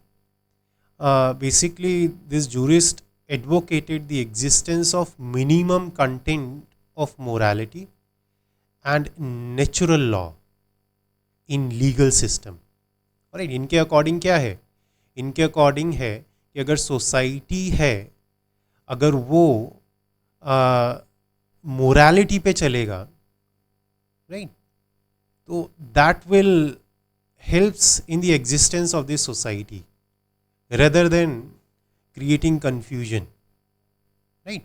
Basically this jurist advocated the existence of minimum content of morality and natural law in legal system. और इनके according क्या है? इनके according है कि अगर society है, अगर वो मोरालिटी पे चलेगा, राइट, तो that will helps in the existence of this society rather than creating confusion, right.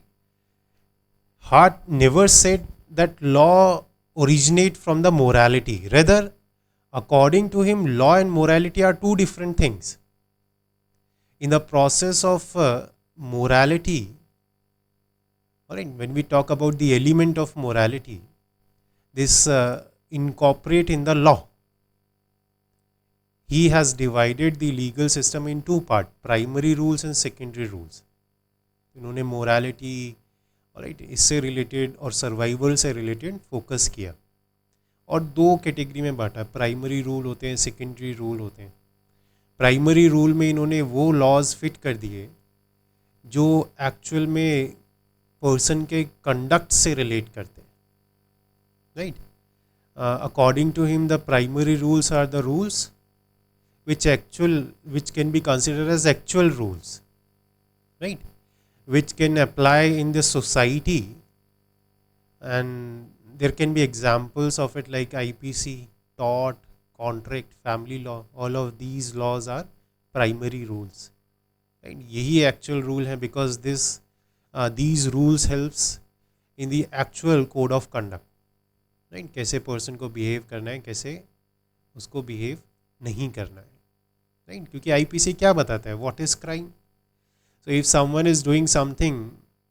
Heart never said that law originate from the morality. Rather, according to him, law and morality are two different things. In the process of morality, alright, when we talk about the element of morality, this incorporate in the law. He has divided the legal system in two parts, primary rules and secondary rules. इन्होंने morality right इससे related और survival से related focus किया और दो category में बांटा. Primary rule होते हैं, सेकेंडरी रूल होते हैं. प्राइमरी रूल में इन्होंने वो लॉज फिट कर दिए जो एक्चुअल में पर्सन के कंडक्ट से रिलेट करते हैं, right. According to him the primary rules are the rules which can be considered as actual rules, right, which can apply in the society, and there can be examples of it like IPC, tort, contract, family law. All of these laws are primary rules, right. यही actual rule है because these rules helps in the actual code of conduct, right. कैसे person को behave करना है, कैसे उसको behave नहीं करना है, right. क्योंकि IPC क्या बताता है, what is crime. So if someone is doing something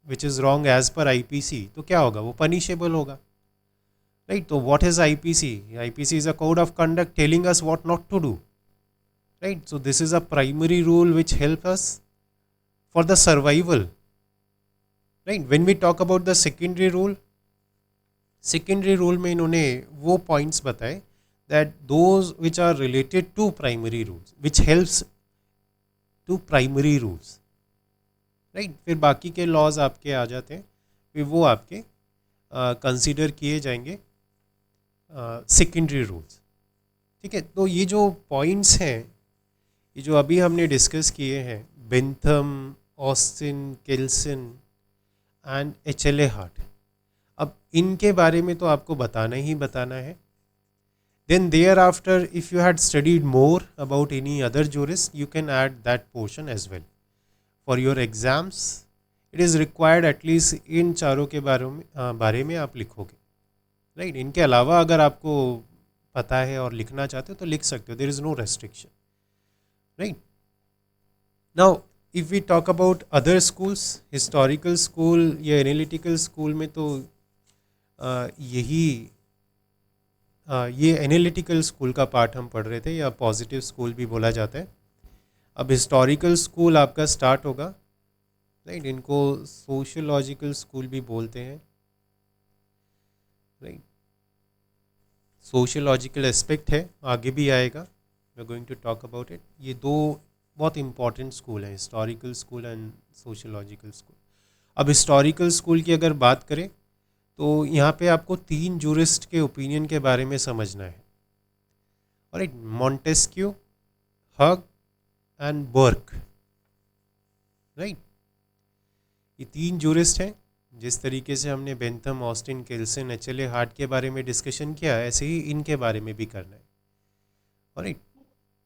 which is wrong as per IPC, तो क्या होगा, वो punishable होगा, right. तो what is IPC? IPC is a code of conduct telling us what not to do, right. So this is a primary rule which help us for the survival, right. When we talk about the secondary rule में इन्होंने वो points बताए that those which are related to primary rules, which helps to primary rules, right. फिर बाकी के laws आपके आ जाते हैं, फिर वो आपके कंसीडर किए जाएंगे सेकेंडरी रूल्स, ठीक है. तो ये जो पॉइंट्स हैं, ये जो अभी हमने डिस्कस किए हैं, Bentham, Austin, Kelsen and HLA Hart, अब इनके बारे में तो आपको बताना ही बताना है. Then there after if you had studied more about any other jurist, you can add that portion as well. For your exams, it is required at least इन चारों के बारे में आप लिखोगे, राइट. इनके अलावा अगर आपको पता है और लिखना चाहते हो तो लिख सकते हो, there is no restriction, right. Now if we talk about other schools, historical school या एनालिटिकल स्कूल में तो ये एनालिटिकल स्कूल का पार्ट हम पढ़ रहे थे, या पॉजिटिव स्कूल भी बोला जाता है. अब हिस्टोरिकल स्कूल आपका स्टार्ट होगा, राइट. इनको सोशियोलॉजिकल स्कूल भी बोलते हैं, राइट. सोशियोलॉजिकल एस्पेक्ट है, आगे भी आएगा, we are going to talk about it. ये दो बहुत इंपॉर्टेंट स्कूल हैं, historical school and sociological school. अब हिस्टोरिकल स्कूल की अगर बात करें तो यहाँ पे आपको 3 जूरिस्ट के ओपिनियन के बारे में समझना है। और Montesquieu, Hugo and Burke, right. ये 3 जूरिस्ट हैं। जिस तरीके से हमने Bentham, Austin, Kelsen, HLA Hart के बारे में डिस्कशन किया, ऐसे ही इनके बारे में भी करना है। और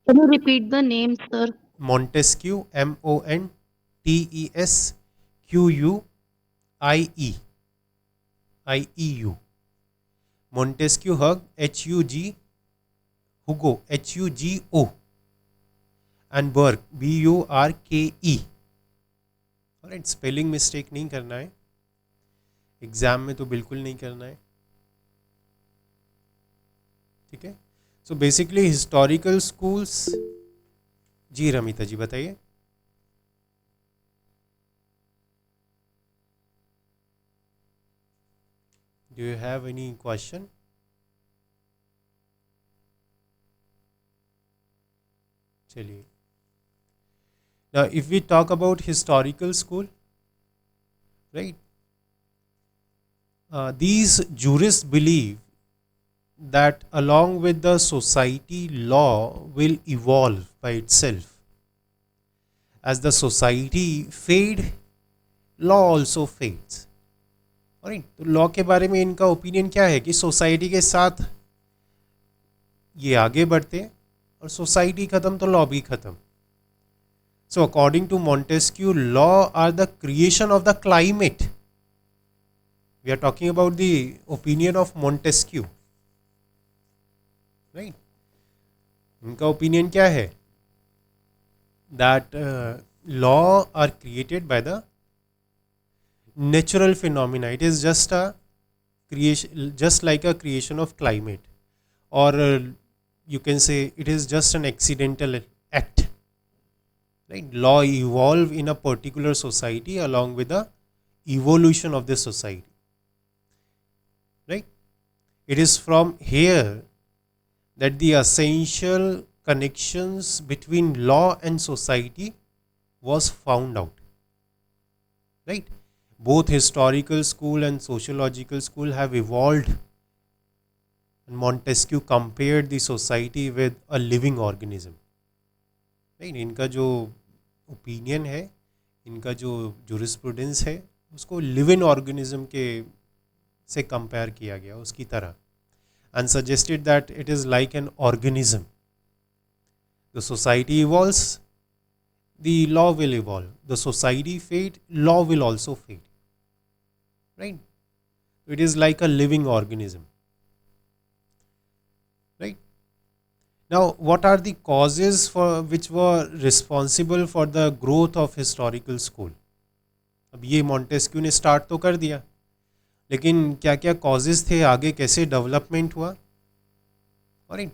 Can you repeat the name, sir? Montesquieu, MONTESQUIEU, Montesquieu, Hugo, HUGO, and Burke, BURKE। Right, spelling mistake नहीं करना है, एग्जाम में तो बिल्कुल नहीं करना है, ठीक है। So basically historical schools. जी रमिता जी बताइए। Do you have any question? चलिए, now if we talk about historical school, right, these jurists believe that along with the society, law will evolve by itself. As the society fade, law also fades. Alright, तो law के बारे में इनका opinion क्या है कि society के साथ ये आगे बढ़ते हैं और सोसाइटी खत्म तो लॉ भी खत्म। So according to Montesquieu, law are the creation of the climate. We are talking about the opinion of Montesquieu, right? इनका ओपिनियन क्या है? That law are created by the natural phenomena. It is just a creation, just like a creation of climate, or you can say it is just an accidental act. Right? Law evolve in a particular society along with the evolution of the society. Right? It is from here that the essential connections between law and society was found out. Right? Both historical school and sociological school have evolved, and Montesquieu compared the society with a living organism. Right? इनका जो opinion है, इनका जो jurisprudence है, उसको live in organism के से compare किया गया उसकी तरह, and suggested that it is like an organism. The society evolves, the law will evolve, the society fade, law will also fade. Right, it is like a living organism. Right, now what are the causes for which were responsible for the growth of historical school? अब ये Montesquieu ने start तो कर दिया, लेकिन क्या क्या causes थे, आगे कैसे डेवलपमेंट हुआ? और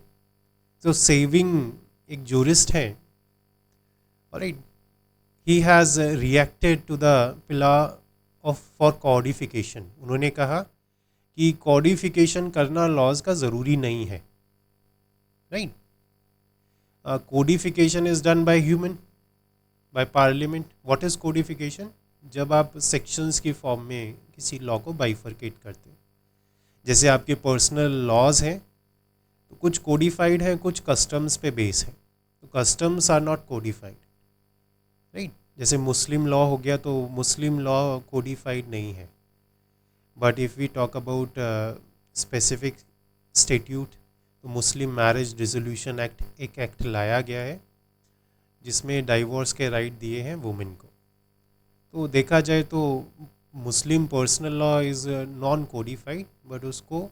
तो सेविंग एक जूरिस्ट है, और he has reacted to the pillar of for codification. उन्होंने कहा कि कॉडिफिकेशन करना लॉज का ज़रूरी नहीं है। Right, codification is done by human, by parliament. What is codification? जब आप सेक्शंस की फॉर्म में किसी लॉ को बाइफरकेट करते हैं। जैसे आपके पर्सनल लॉज हैं तो कुछ कोडिफाइड हैं, कुछ कस्टम्स पे बेस है, तो customs are not codified. Right, जैसे मुस्लिम लॉ हो गया तो मुस्लिम लॉ कोडिफाइड नहीं है। But if we talk about specific statute, तो मुस्लिम मैरिज डिसोल्यूशन एक्ट एक एक्ट लाया गया है जिसमें डाइवोर्स के राइट दिए हैं वुमेन को। तो देखा जाए तो Muslim personal law is non codified, but उसको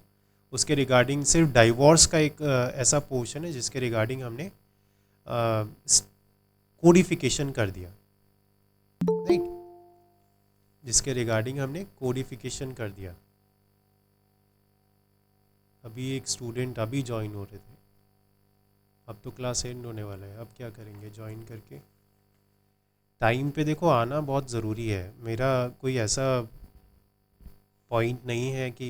उसके रिगार्डिंग सिर्फ डाइवोर्स का एक ऐसा पोर्शन है जिसके रिगार्डिंग हमने कोडिफिकेशन कर दिया। राइट, जिसके रिगार्डिंग हमने कोडिफिकेशन कर दिया। अभी एक स्टूडेंट अभी ज्वाइन हो रहे थे, अब तो क्लास एंड होने वाला है, अब क्या करेंगे ज्वाइन करके? टाइम पे देखो आना बहुत ज़रूरी है। मेरा कोई ऐसा पॉइंट नहीं है कि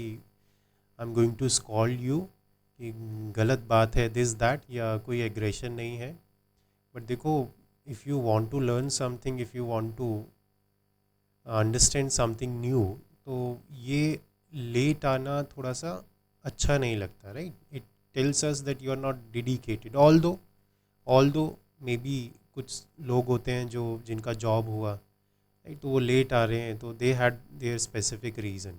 I am going to scold you कि गलत बात है दिस दैट, या कोई एग्रेशन नहीं है। बट देखो if you want to learn something, if you want to understand something new, तो ये लेट आना थोड़ा सा अच्छा नहीं लगता, right? It tells us that you are not dedicated. Although may B कुछ लोग होते हैं जो जिनका जॉब हुआ, राइट, तो वो लेट आ रहे हैं, तो they had their specific reason.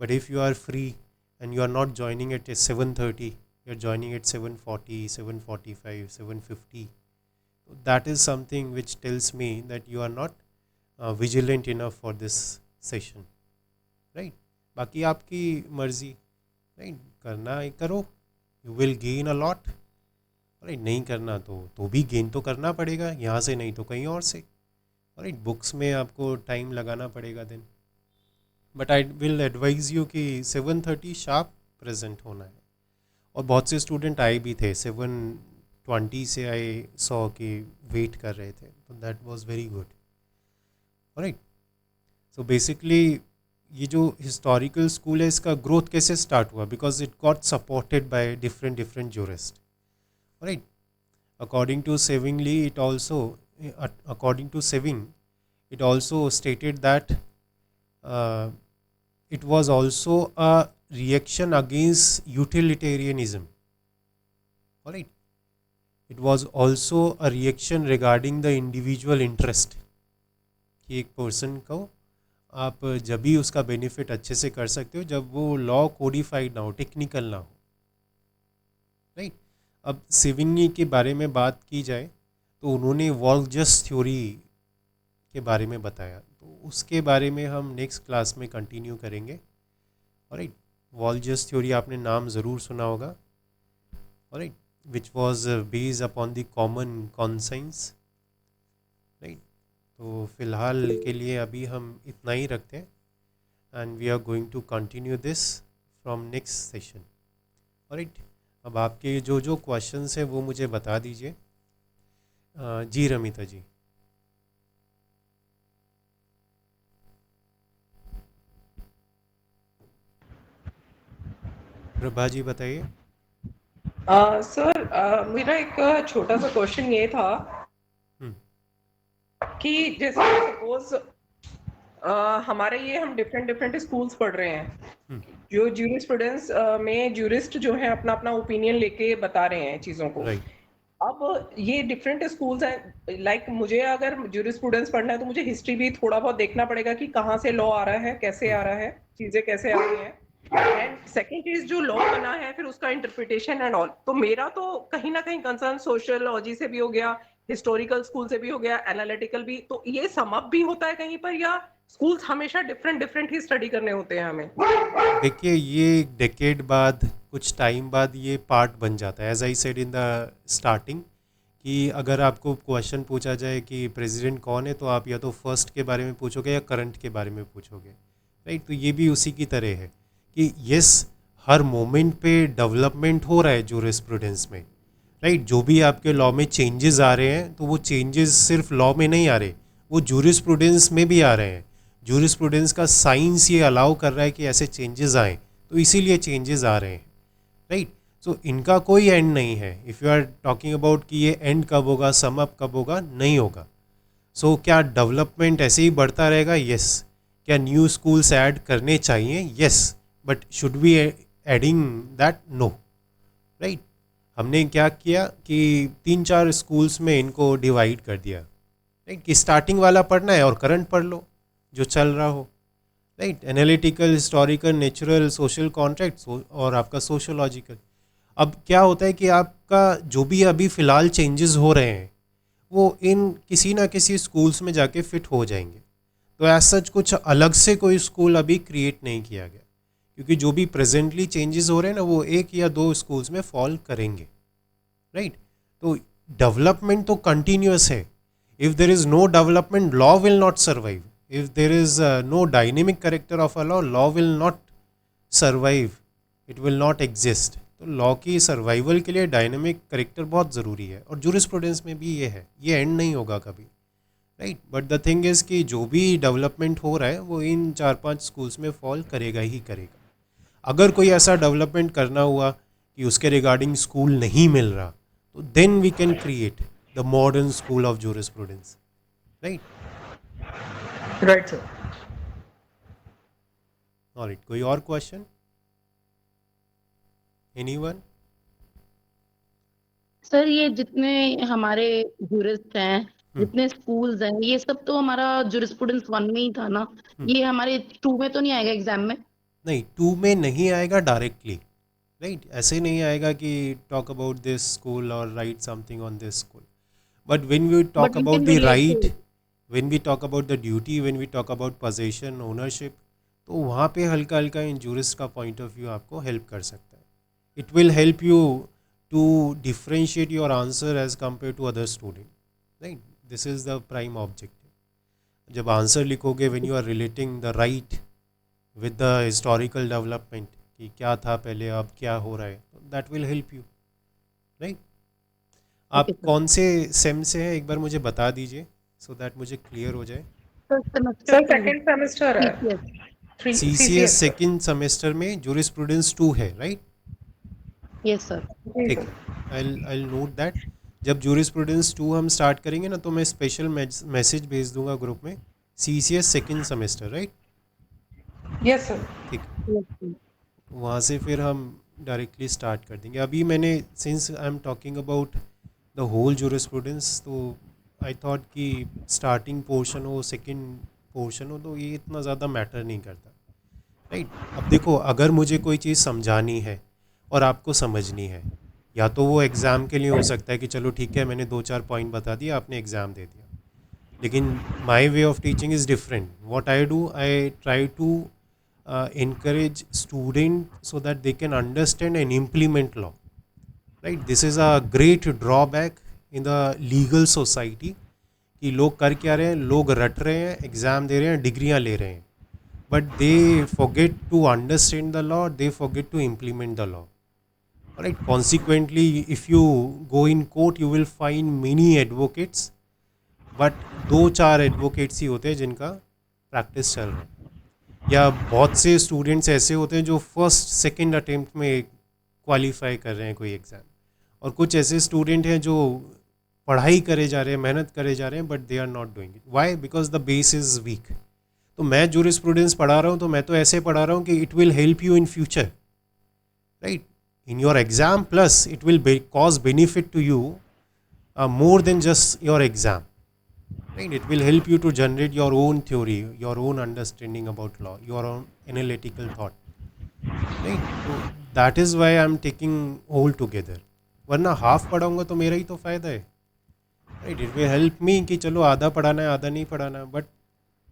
But if you are free and you are not joining at 7:30, you are joining at 7:40, 7:45, 7:50, that is something which tells me that you are not vigilant enough for this session, right? बाकी आपकी मर्जी, right, करना है करो, you will gain a lot, right, नहीं करना तो भी गेन तो करना पड़ेगा, यहाँ से नहीं तो कहीं और से, राइट, बुक्स में आपको टाइम लगाना पड़ेगा then. But I will advise you कि 7:30 शार्प प्रेजेंट होना है। और बहुत से स्टूडेंट आए भी थे, 7:20 से आई सॉ कि वेट कर रहे थे, तो that was very good, right. So basically ये जो हिस्टोरिकल स्कूल है, इसका ग्रोथ कैसे स्टार्ट हुआ? Because it got supported by different jurist, right. According to सेविंग it also stated that it was also a reaction against utilitarianism, all right. It was also a reaction regarding the individual interest, कि एक person को आप जब भी उसका benefit अच्छे से कर सकते हो जब वो लॉ कोडिफाइड ना हो, टेक्निकल ना हो, राइट। अब सेविंग के बारे में बात की जाए तो उन्होंने वॉल्जस थ्योरी के बारे में बताया, तो उसके बारे में हम नेक्स्ट क्लास में कंटिन्यू करेंगे, ऑलराइट। वॉल्जस थ्योरी आपने नाम ज़रूर सुना होगा, alright, which was based upon the common conscience, right. तो फ़िलहाल के लिए अभी हम इतना ही रखते हैं, and we are going to continue this from next session, alright. अब आपके जो जो क्वेश्चंस हैं वो मुझे बता दीजिए। जी रमिता जी। प्रभा जी बताइए। सर मेरा एक छोटा सा क्वेश्चन ये था कि जैसे सपोज हमारे ये हम डिफरेंट स्कूल्स पढ़ रहे हैं, जो ज्यूरिस्प्रूडेंस में ज्यूरिस्ट जो है अपना अपना ओपिनियन लेके बता रहे हैं चीजों को, राइट। अब ये डिफरेंट स्कूल्स हैं, लाइक मुझे अगर ज्यूरिस्प्रूडेंस पढ़ना है तो मुझे हिस्ट्री भी थोड़ा बहुत देखना पड़ेगा कि कहाँ से लॉ आ रहा है, कैसे आ रहा है, चीजें कैसे आ रही हैं, एंड सेकंड चीज जो लॉ बना है फिर उसका इंटरप्रिटेशन एंड ऑल। तो मेरा तो कहीं ना कहीं कंसर्न सोशियोलॉजी से भी हो गया, हिस्टोरिकल स्कूल से भी हो गया, एनालिटिकल भी, तो ये सम अप भी होता है कहीं पर, या स्कूल्स हमेशा डिफरेंट ही स्टडी करने होते हैं हमें? देखिए, ये डेकेड बाद, कुछ टाइम बाद ये पार्ट बन जाता है, as I said in the starting, कि अगर आपको क्वेश्चन पूछा जाए कि प्रेसिडेंट कौन है, तो आप या तो फर्स्ट के बारे में पूछोगे या करंट के बारे में पूछोगे, राइट। तो ये भी उसी की तरह है कि यस, हर मोमेंट पे डेवलपमेंट हो रहा है जूरिस्प्रूडेंस में, राइट। जो भी आपके लॉ में चेंजेस आ रहे हैं, तो वो चेंजेस सिर्फ लॉ में नहीं आ रहे, वो जूरिस्प्रूडेंस में भी आ रहे हैं। जूरिस्प्रूडेंस का साइंस ये अलाउ कर रहा है कि ऐसे चेंजेस आएँ, तो इसीलिए चेंजेस आ रहे हैं, राइट। सो इनका कोई एंड नहीं है। If you are talking about कि ये एंड कब होगा, सम अप कब होगा, नहीं होगा। सो क्या डेवलपमेंट ऐसे ही बढ़ता रहेगा? यस। क्या न्यू स्कूल्स ऐड करने चाहिए? Yes. But should be adding that? No, right. हमने क्या किया कि 3-4 स्कूल्स में इनको डिवाइड कर दिया, राइट, कि स्टार्टिंग वाला पढ़ना है और करंट पढ़ लो जो चल रहा हो, right. Analytical, historical, natural, social contracts और आपका सोशोलॉजिकल। अब क्या होता है कि आपका जो भी अभी फ़िलहाल चेंजेस हो रहे हैं वो इन किसी ना किसी स्कूल्स में जाके फिट हो जाएंगे। तो एज सच कुछ अलग से कोई स्कूल अभी क्रिएट नहीं किया गया, क्योंकि जो भी प्रेजेंटली चेंजेस हो रहे हैं ना, वो 1 या 2 स्कूल्स में फॉल करेंगे, राइट। तो डेवलपमेंट तो कंटिन्यूअस है। If there is no development, law will not survive. If there is no dynamic character of a law, law will not survive, it will not exist. तो law की survival के लिए dynamic character बहुत ज़रूरी है, और jurisprudence में भी ये है, ये एंड नहीं होगा कभी, right. But the thing is कि जो भी डेवलपमेंट हो रहा है वो इन 4-5 स्कूल्स में फॉल करेगा ही करेगा। अगर कोई ऐसा डेवलपमेंट करना हुआ कि उसके रिगार्डिंग स्कूल नहीं मिल रहा, तो then we can create, the modern school of jurisprudence, right? Right, sir. All right, कोई और question? Anyone? सर ये जितने हमारे जूरिस्ट हैं, जितने स्कूल्स हैं, ये सब तो हमारा जुरिस्प्रूडेंस 1 में ही था ना, ये हमारे 2 में तो नहीं आएगा एग्जाम में? नहीं, 2 में नहीं आएगा डायरेक्टली, राइट? ऐसे नहीं आएगा कि टॉक अबाउट दिस स्कूल और write something on this school. But when we talk we about can the relate right, to it. When we talk about the duty, when we talk about position, ownership, तो वहाँ पे हल्का हल्का इन jurist का point of view आपको help कर सकता है. It will help you to differentiate your answer as compare to other student, right? This is the prime objective. जब आंसर लिखोगे when you are relating the right with the historical development कि क्या था पहले, अब क्या हो रहा है, that will help you, right? आप Okay, sir. कौन से सेम से हैं एक बार मुझे बता दीजिए सो दैट मुझे क्लियर हो जाए. सर Sir, second semester है. CCS. CCS सेकेंड सेमेस्टर में जूरिस्प्रूडेंस 2 है, राइट? Yes sir. ठीक है, आई नोट दैट. जब जूरिस्प्रूडेंस 2 हम स्टार्ट करेंगे ना, तो मैं स्पेशल मैसेज भेज दूंगा ग्रुप में, CCS second semester, right? Yes, sir. ठीक, वहाँ से फिर हम डायरेक्टली स्टार्ट कर देंगे. अभी मैंने since I am talking about the whole jurisprudence, तो आई थॉट कि स्टार्टिंग पोर्शन हो, सेकंड पोर्शन हो, तो ये इतना ज़्यादा मैटर नहीं करता, राइट? अब देखो, अगर मुझे कोई चीज़ समझानी है और आपको समझनी है, या तो वो एग्ज़ाम के लिए हो सकता है कि चलो ठीक है, मैंने 2-4 पॉइंट बता दिया, आपने एग्ज़ाम दे दिया. लेकिन my way of teaching is different. What I do, I try to encourage student so that they can understand and implement law, right? This is a great drawback in the legal society कि लोग कर क्या रहे हैं, लोग रट रहे हैं, एग्ज़ाम दे रहे हैं, डिग्रियां ले रहे हैं, but they forget to understand the law, they forget to implement the law, right? Consequently, if you go in court, you will find many advocates, but 2-4 advocates ही होते हैं जिनका प्रैक्टिस चल रहा है, या बहुत से स्टूडेंट्स ऐसे होते हैं जो फर्स्ट सेकंड अटेम्प्ट में क्वालिफाई कर रहे हैं कोई एग्ज़ाम, और कुछ ऐसे स्टूडेंट हैं जो पढ़ाई करे जा रहे हैं, मेहनत करे जा रहे हैं, but they are not doing it. Why? Because the base is weak. तो मैं जूरिस्प्रूडेंस पढ़ा रहा हूँ, तो मैं तो ऐसे पढ़ा रहा हूँ कि it will help you in future, right? In your exam, plus it will cause benefit to you more than just your exam, right? It will help you to generate your own theory, your own understanding about law, your own analytical thought, right? So that is why I am taking all together. वरना half पढ़ाऊंगा तो मेरा ही तो फ़ायदा है, right? It will help me कि चलो आधा पढ़ाना है, आधा नहीं पढ़ाना है, but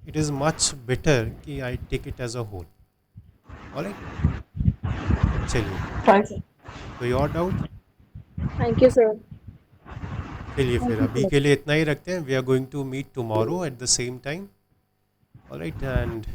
it is much better कि I take it as a whole. Alright? चलिए, Thank you. कोई और डाउट? Thank you, sir. चलिए फिर अभी के लिए इतना ही रखते हैं. We are going to meet tomorrow at the same time. Alright, and